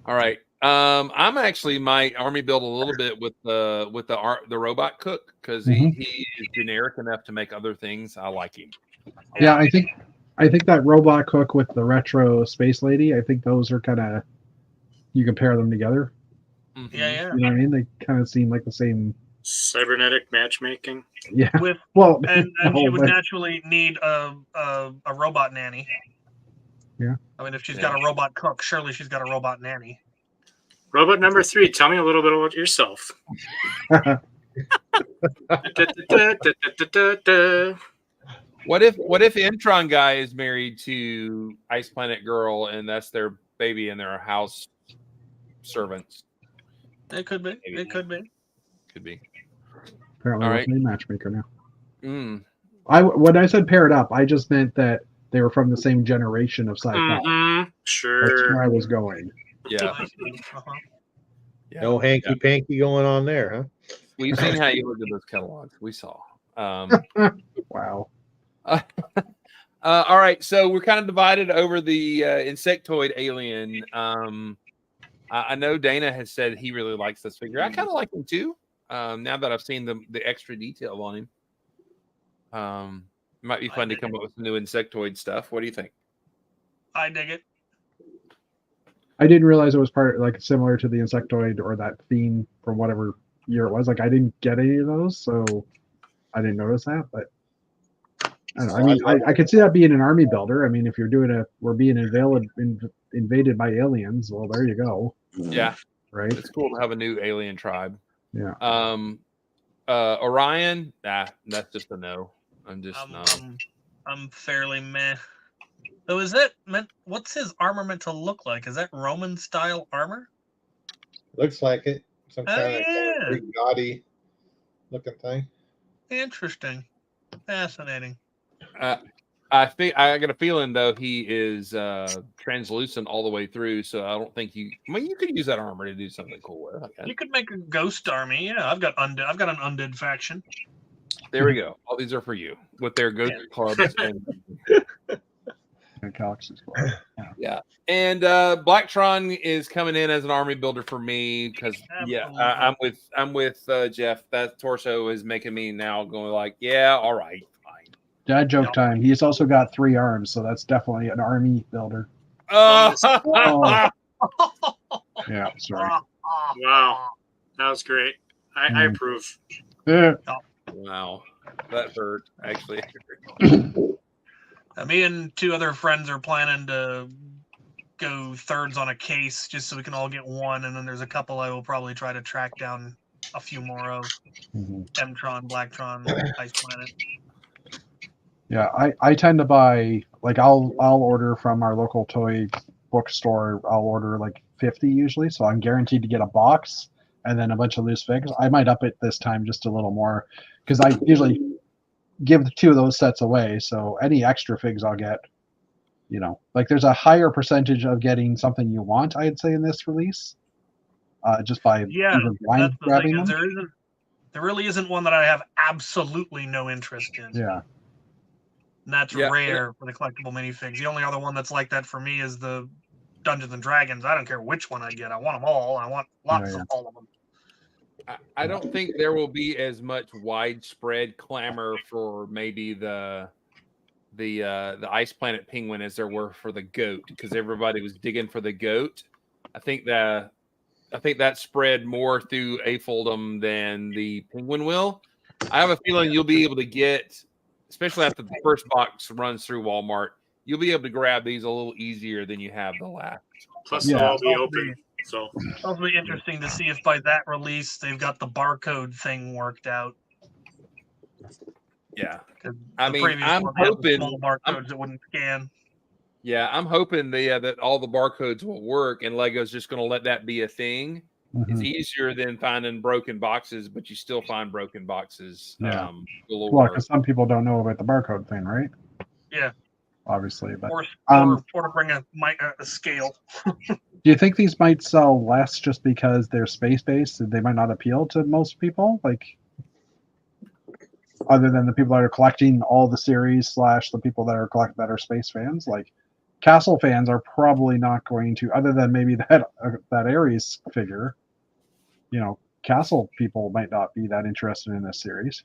All right. I'm actually might army build a little bit with the robot cook because he is generic enough to make other things. I like him. Yeah, I think that robot cook with the retro space lady. I think those are kind of you can pair them together. Mm-hmm. Yeah. You know what I mean? They kind of seem like the same. Cybernetic matchmaking. Yeah. And she would naturally need a robot nanny. Yeah. I mean, if she's got a robot cook, surely she's got a robot nanny. Robot number 3. Tell me a little bit about yourself. What if M-Tron guy is married to Ice Planet girl and that's their baby and they're house servants? It could be. Maybe. It could be. Could be. Apparently, all right. A matchmaker now. When I said pair it up, I just meant that they were from the same generation of sci-fi. Mm-hmm. Sure. That's where I was going. Yeah. No hanky panky going on there, huh? We've seen how you look at those catalogs. We saw. Wow. All right, so we're kind of divided over the insectoid alien. I know Dana has said he really likes this figure. I kind of like him too. Now that I've seen the extra detail on him, it might be fun to come up with some new insectoid stuff. What do you think? I dig it. I didn't realize it was similar to the insectoid or that theme from whatever year it was. Like I didn't get any of those, so I didn't notice that. But I don't know. I mean, I could see that being an army builder. I mean, if you're doing we're being invaded by aliens, well, there you go. Yeah, right. It's cool to have a new alien tribe. Yeah. Orion, that's just a no. I'm fairly meh. So is that what's his armor meant to look like? Is that Roman style armor? Looks like it. Some kind of big gaudy looking thing. Interesting. Fascinating. I think I got a feeling though he is translucent all the way through, so I don't think you could use that armor to do something cool with. Okay. You could make a ghost army. Yeah, I've got an undead faction. There we go. All these are for you with their ghost clubs and Galaxy's yeah. And Blacktron is coming in as an army builder for me because I'm with Jeff. That torso is making me now going like, yeah, all right, fine. Dad joke time. He's also got 3 arms, so that's definitely an army builder. Oh. Yeah, sorry. Wow, that was great. I approve. Yeah. Wow, that hurt actually. Me and 2 other friends are planning to go thirds on a case just so we can all get one, and then there's a couple I will probably try to track down a few more of. M-Tron, Blacktron, Ice Planet. Yeah, I tend to buy I'll order from our local toy bookstore. I'll order 50 usually, so I'm guaranteed to get a box and then a bunch of loose figs. I might up it this time just a little more because I usually give 2 of those sets away, so any extra figs I'll get, there's a higher percentage of getting something you want, I'd say, in this release, just by blind grabbing them. There really isn't one that I have absolutely no interest in. Yeah. And that's rare for the collectible minifigs. The only other one that's like that for me is the Dungeons and Dragons. I don't care which one I get. I want them all. I want lots of all of them. I don't think there will be as much widespread clamor for maybe the Ice Planet Penguin as there were for the goat, because everybody was digging for the goat. I think that spread more through Afoldum than the Penguin will. I have a feeling you'll be able to get, especially after the first box runs through Walmart, you'll be able to grab these a little easier than you have the last. Plus, they'll all be open. So it'll be interesting to see if by that release they've got the barcode thing worked out. Yeah, I mean, I'm hoping small barcodes that wouldn't scan. Yeah, I'm hoping that all the barcodes will work, and Lego's just going to let that be a thing. Mm-hmm. It's easier than finding broken boxes, but you still find broken boxes. Yeah. Well, because some people don't know about the barcode thing, right? Yeah. Obviously, but or to bring a scale. Do you think these might sell less just because they're space-based and they might not appeal to most people? Other than the people that are collecting all the series / the people that are space fans, Castle fans are probably not going to, other than maybe that Ares figure. Castle people might not be that interested in this series,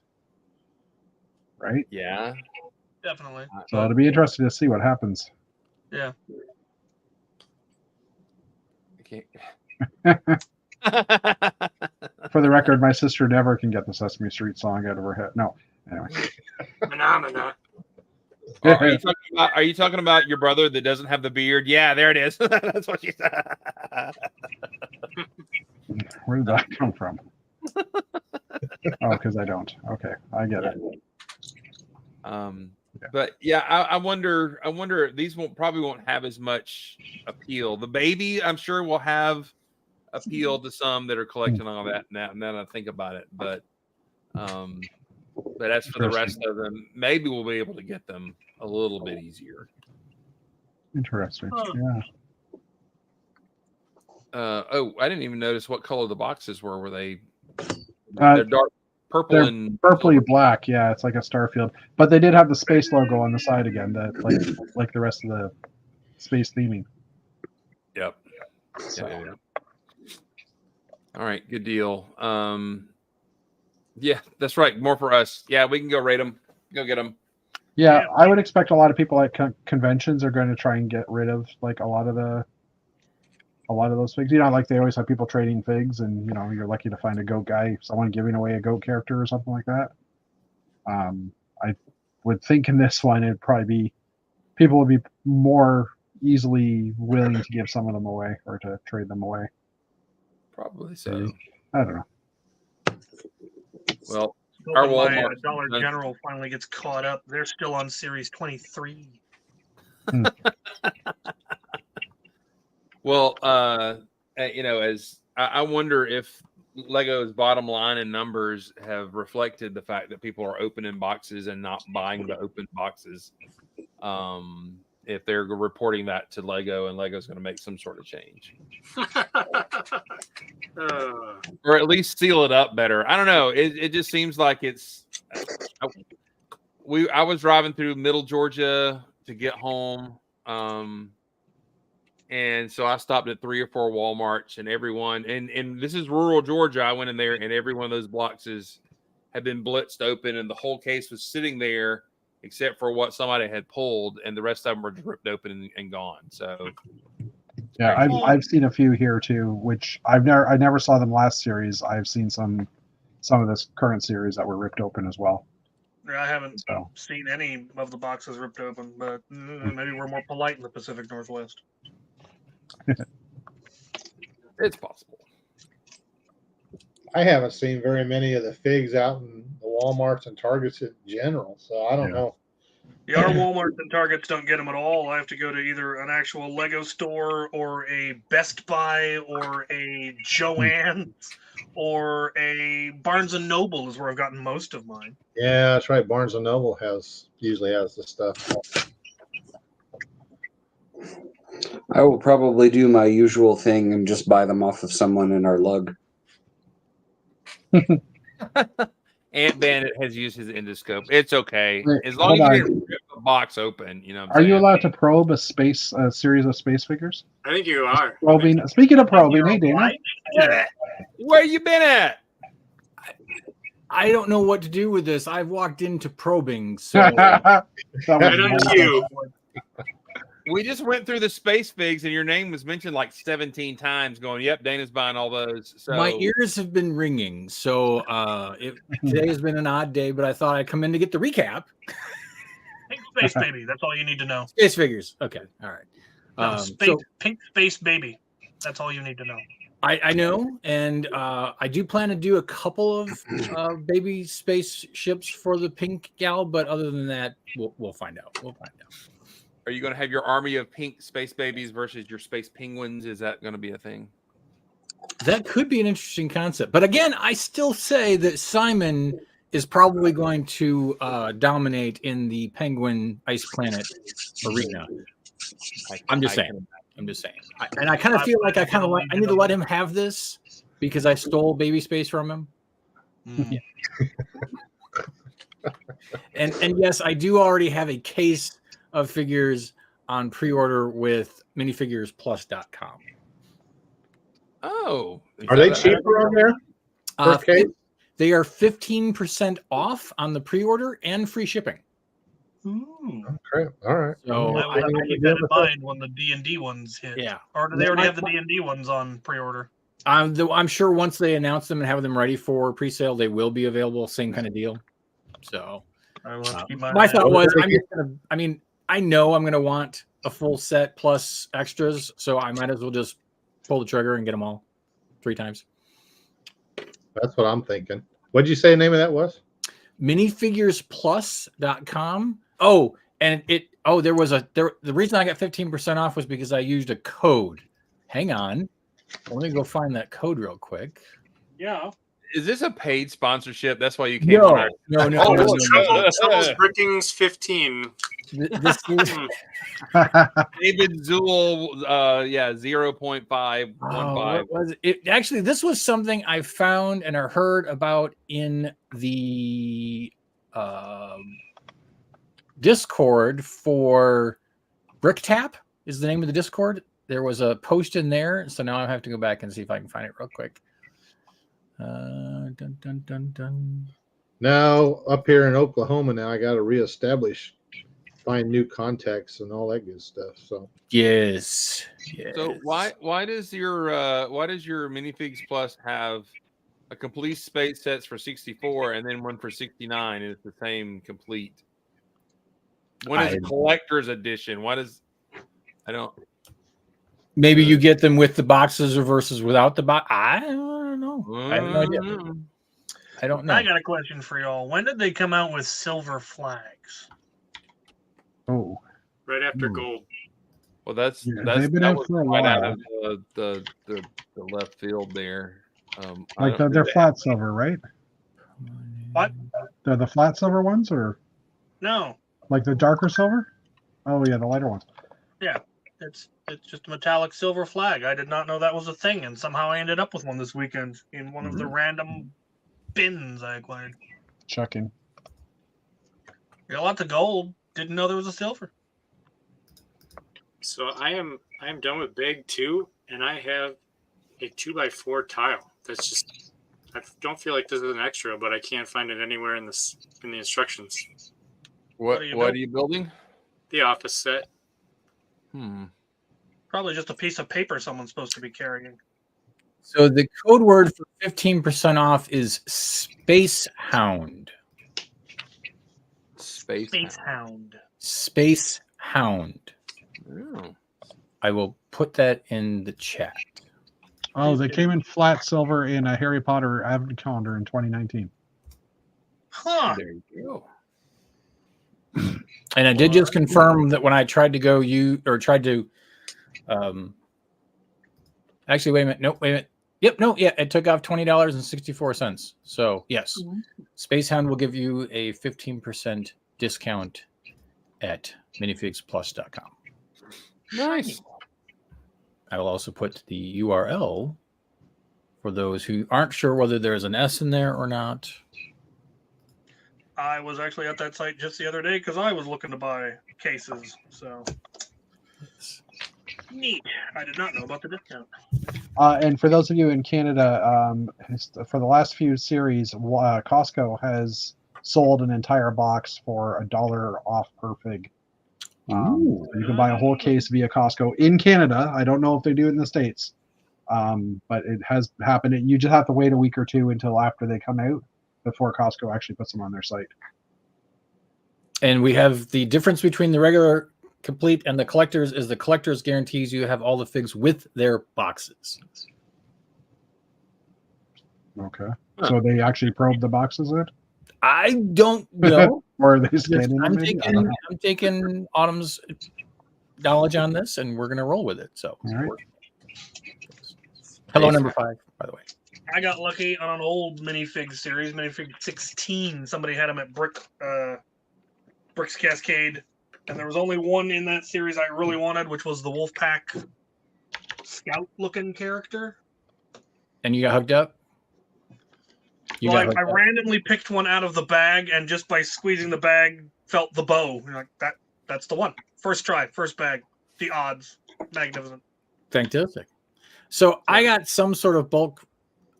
right? Yeah, definitely. So it'll be interesting to see what happens. Yeah. For the record, my sister never can get the Sesame Street song out of her head. No, anyway. Are you talking about your brother that doesn't have the beard? Yeah, there it is. That's what she said. Where did that come from? Oh, because I don't. Okay, I get it. But yeah, I wonder. These probably won't have as much appeal. The baby, I'm sure, will have appeal to some that are collecting all that. Now that I think about it, but as for the rest of them, maybe we'll be able to get them a little bit easier. Interesting. Yeah. I didn't even notice what color the boxes were. Were they? They're dark purple and purpley black. Yeah, it's like a Starfield. But they did have the space logo on the side again. That like the rest of the space theming. Yep. So, yeah. All right, good deal. Yeah, that's right. More for us. Yeah, we can go rate them. Go get them. Yeah, Yeah. I would expect a lot of people at conventions are going to try and get rid of like a lot of those figs. You know, like they always have people trading figs, and you know, you're lucky to find a goat guy, someone giving away a goat character or something like that. I would think in this one it'd probably be people would be more easily willing to give some of them away or to trade them away. Probably so. Maybe. I don't know. Well, Hoping our my Walmart Dollar General finally gets caught up. They're still on Series 23. Well, you know, as I wonder if Lego's bottom line and numbers have reflected the fact that people are opening boxes and not buying the open boxes. If they're reporting that to Lego, and Lego's going to make some sort of change, or at least seal it up better. I don't know. It just seems like it's. I was driving through Middle Georgia to get home. And so I stopped at 3 or 4 Walmarts, and everyone, and this is rural Georgia. I went in there, and every one of those boxes had been blitzed open, and the whole case was sitting there, except for what somebody had pulled, and the rest of them were just ripped open and gone. So, yeah, I've seen a few here too, which I never saw them last series. I've seen some of this current series that were ripped open as well. I haven't seen any of the boxes ripped open, but maybe we're more polite in the Pacific Northwest. it's possible. I haven't seen very many of the figs out in the Walmarts and Targets in general, so I don't know. Yeah, our Walmarts and Targets don't get them at all. I have to go to either an actual Lego store or a Best Buy or a Joann's or a Barnes & Noble is where I've gotten most of mine. Yeah, that's right. Barnes & Noble usually has the stuff. I will probably do my usual thing and just buy them off of someone in our lug. Ant Bandit has used his endoscope. It's okay. Wait, As long as hold you on. didn't rip the box open, you know what I'm Are you saying? allowed to probe a series of space figures? I think you are. Probing. Speaking of probing, hey Dana. Where you been at? I don't know what to do with this. I've walked into probing, so Right on cue. We just went through the space figs, and your name was mentioned like 17 times. Going, yep, Dana's buying all those. So my ears have been ringing. So today has been an odd day, but I thought I'd come in to get the recap. Pink Space Baby. That's all you need to know. Space figures. Okay, all right. No, Pink Space Baby. That's all you need to know. I know, and I do plan to do a couple of baby spaceships for the pink gal, but other than that, we'll find out. We'll find out. are you going to have your army of pink space babies versus your space penguins? Is that going to be a thing? That could be an interesting concept. But again, I still say that Simon is probably going to dominate in the Penguin Ice Planet arena. I'm just saying. And I kind of feel like I need to let him have this because I stole baby space from him. Yeah. and yes, I do already have a case of figures on pre-order with minifiguresplus.com. Oh, Are they cheaper on there? Per case? They are 15% off on the pre-order and free shipping. Okay, all right. So I would have to keep that in mind when the D&D ones hit. Yeah. Or do they already have the D&D ones on pre-order? I'm sure once they announce them and have them ready for pre-sale, they will be available. Same kind of deal. So I will have to keep my my thought was, out. I know I'm going to want a full set plus extras, so I might as well just pull the trigger and get them all 3 times. That's what I'm thinking. What did you say the name of that was? Minifiguresplus.com. Oh, and the reason I got 15% off was because I used a code. Hang on. Let me go find that code real quick. Yeah. Is this a paid sponsorship? That's why you came on. No. Charles Brickings 15. This is David Zool, 0.515. what was it? Actually, this was something I found and I heard about in the Discord for BrickTap is the name of the Discord. There was a post in there, so now I have to go back and see if I can find it real quick. Dun, dun, dun, dun. Now up here in Oklahoma, now I got to reestablish, find new contacts and all that good stuff. So Yes. So why does your Minifigs Plus have a complete space sets for 64 and then one for 69 and it's the same complete? One is a collector's edition. Why does I don't Maybe you get them with the boxes or versus without the box. I don't know. I have no idea. I don't know. I got a question for y'all. When did they come out with silver flags? Oh, Right after gold. Well, that's they've been out for a right out while. of the left field there. Like they're flat silver, right? What? They're the flat silver ones, or No. like the darker silver? Oh yeah, the lighter ones. Yeah, it's just a metallic silver flag. I did not know that was a thing, and somehow I ended up with one this weekend in one of the random bins I acquired. Checking. Got lots of gold. Didn't know there was a silver. So I am done with big 2, and I have a 2x4 tile. That's just, I don't feel like this is an extra, but I can't find it anywhere in the instructions. What are you building? The office set. Probably just a piece of paper someone's supposed to be carrying. So the code word for 15% off is Space Hound. Space Hound. Space Hound. Oh. I will put that in the chat. Oh, they came in flat silver in a Harry Potter Advent calendar in 2019. Huh. There you go. And I did just confirm that when I tried to go actually, wait a minute. Nope, wait a minute. Yep, no, yeah, it took off $20.64. So yes, Space Hound will give you a 15% discount at minifigsplus.com. Nice. I will also put the URL for those who aren't sure whether there's an S in there or not. I was actually at that site just the other day because I was looking to buy cases. So neat. I did not know about the discount. And for those of you in Canada, for the last few series, Costco has sold an entire box for $1 off per fig. So you can buy a whole case via Costco in Canada. I don't know if they do it in the States, but it has happened. You just have to wait a week or two until after they come out before Costco actually puts them on their site. And we have the difference between the regular complete and the collectors is the collectors guarantees you have all the figs with their boxes. Okay. So they actually probe the boxes in? I don't know. Or are they scanning I'm them? taking Autumn's knowledge on this, and we're going to roll with it. So, right. Hello, number 5, by the way. I got lucky on an old minifig series, minifig 16. Somebody had them at Bricks Cascade, and there was only one in that series I really wanted, which was the Wolfpack Scout-looking character. And you got hooked up? I randomly picked one out of the bag, and just by squeezing the bag, felt the bow. Like that's the one. First try, first bag. The odds, magnificent. Fantastic. So I got some sort of bulk.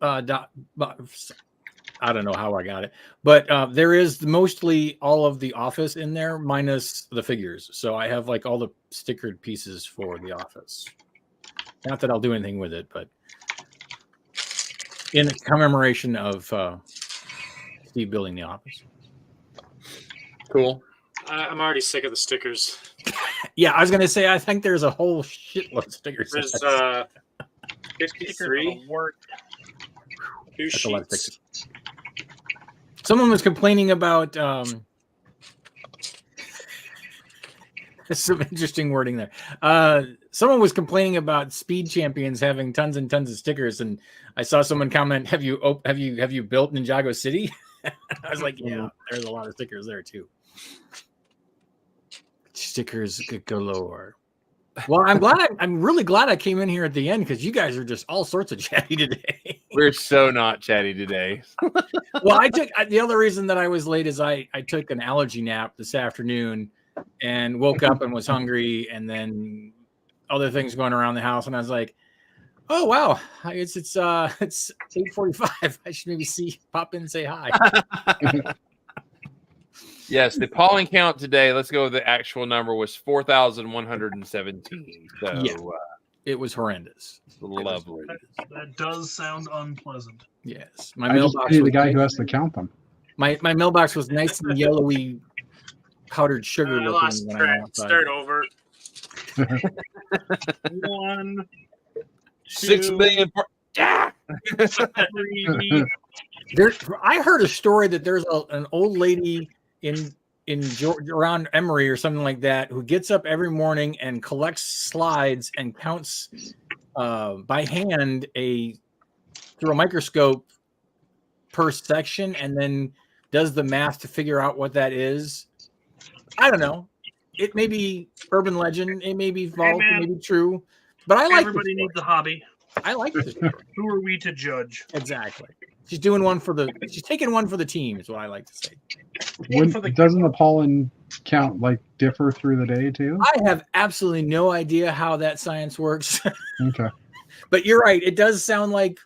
I don't know how I got it, but there is mostly all of the office in there minus the figures. So I have like all the stickered pieces for the office. Not that I'll do anything with it, but in commemoration of Steve building the office. Cool. I'm already sick of the stickers. Yeah, I was going to say, I think there's a whole shitload of stickers. There's 53. Two That's a lot of sheets. stickers. Someone was complaining about some interesting wording there. Someone was complaining about Speed Champions having tons and tons of stickers, and I saw someone comment, "Have you built Ninjago City?" I was like, "Yeah, there's a lot of stickers there too." Stickers galore. Well, I'm really glad I came in here at the end because you guys are just all sorts of chatty today. We're so not chatty today. Well, the other reason that I was late is I took an allergy nap this afternoon and woke up and was hungry, and then other things going around the house, and I was like, Oh wow, it's 8:45. I should maybe pop in and say hi. Yes, the pollen count today. Let's go with the actual number was 4,117. So Yeah. It was horrendous. Lovely. That does sound unpleasant. Yes, my I just mailbox pity was the guy who has to count them. my mailbox was nice and yellowy, powdered sugar I looking lost when I went track. outside. Start over. 1, 6 2, million. 3. I heard a story that there's an old lady around Emory or something like that who gets up every morning and collects slides and counts by hand through a microscope per section, and then does the math to figure out what that is. I don't know. It may be urban legend. It may be false. It may be true. But I like. Everybody needs a hobby. I like this story. Who are we to judge? Exactly. She's doing one for she's taking one for the team, is what I like to say. Doesn't the pollen count differ through the day too? I have absolutely no idea how that science works. Okay. But you're right. It does sound like,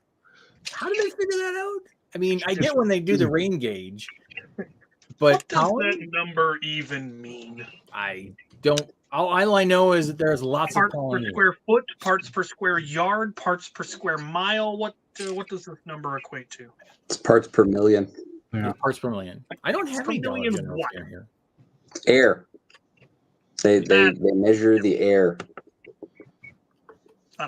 how do they figure that out? I mean, I get when they do the rain gauge, but what does that number even mean? I don't. All I know is that there's lots parts of pollen per square foot, parts per square yard, parts per square mile. What does this number equate to? It's parts per million. Yeah. Parts per million. I don't have any million Dollar General what? here. Air. They measure the air.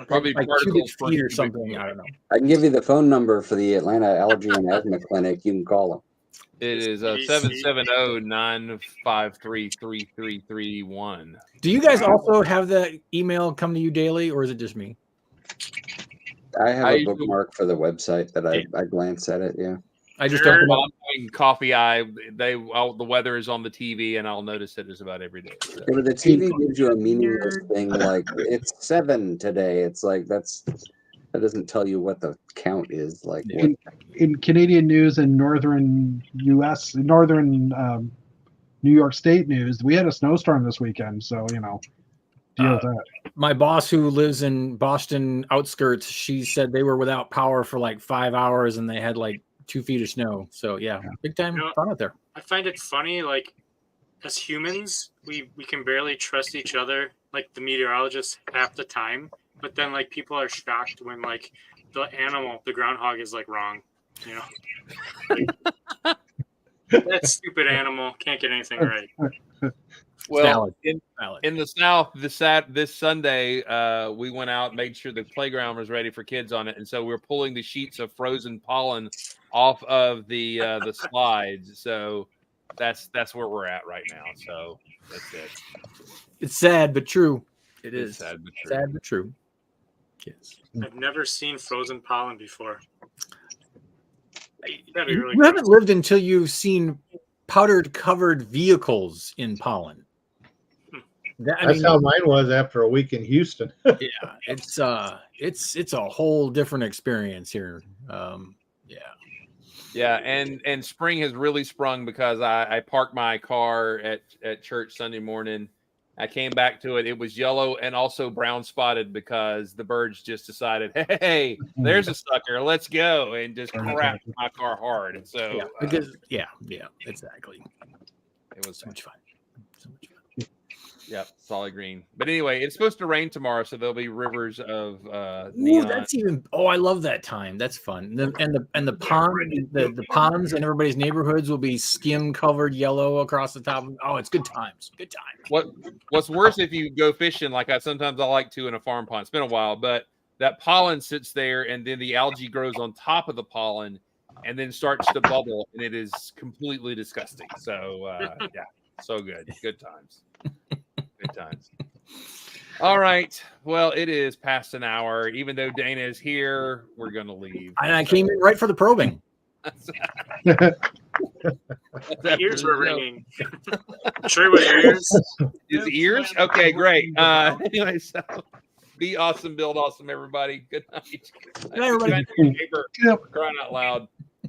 Probably like cubic feet or something. I don't know. I can give you the phone number for the Atlanta Allergy and Asthma Clinic. You can call them. It is 770-953-3331. Do you guys also have the email come to you daily, or is it just me? I have a bookmark for the website that I glance at it. Yeah. I just don't know. I'm doing coffee. The weather is on the TV, and I'll notice it is about every day. So. Yeah, but the TV gives you a meaningless thing like it's 7 today. It's like that doesn't tell you what the count is. Like in Canadian news and northern U.S., northern New York State news, we had a snowstorm this weekend. So deal with that. My boss, who lives in Boston outskirts, she said they were without power for 5 hours, and they had 2 feet of snow. So yeah. Big time fun out there. I find it funny, as humans, we can barely trust each other, the meteorologists half the time. But then people are shocked when the groundhog is wrong. That stupid animal can't get anything right. Well, in the South, this Sunday, we went out, made sure the playground was ready for kids on it, and so we're pulling the sheets of frozen pollen off of the slides. So that's where we're at right now. So that's it. It's sad but true. It is sad but true. Sad but true. Yes. I've never seen frozen pollen before. You haven't lived until you've seen powdered covered vehicles in pollen. That's how mine was after a week in Houston. Yeah, it's a whole different experience here. Yeah, and spring has really sprung because I parked my car at church Sunday morning. I came back to it. It was yellow and also brown spotted because the birds just decided, hey, there's a sucker. Let's go. And just cracked my car hard. And so, exactly. It was so much fun. Yep, solid green. But anyway, it's supposed to rain tomorrow, so there'll be rivers of neon. Ooh, that's even. Oh, I love that time. That's fun. And the pond, the ponds in everybody's neighborhoods will be skim covered yellow across the top. Oh, it's good times. Good times. What's worse if you go fishing like I like to in a farm pond. It's been a while, but that pollen sits there, and then the algae grows on top of the pollen, and then starts to bubble, and it is completely disgusting. So yeah, so good. Good times. Good times. All right. Well, it is past an hour. Even though Dana is here, we're going to leave. And I came in right for the probing. My ears were ringing. Sure, with ears. His ears? Okay, great. Anyway, so be awesome, build awesome, everybody. Good night. Good night, everybody. Crying out loud.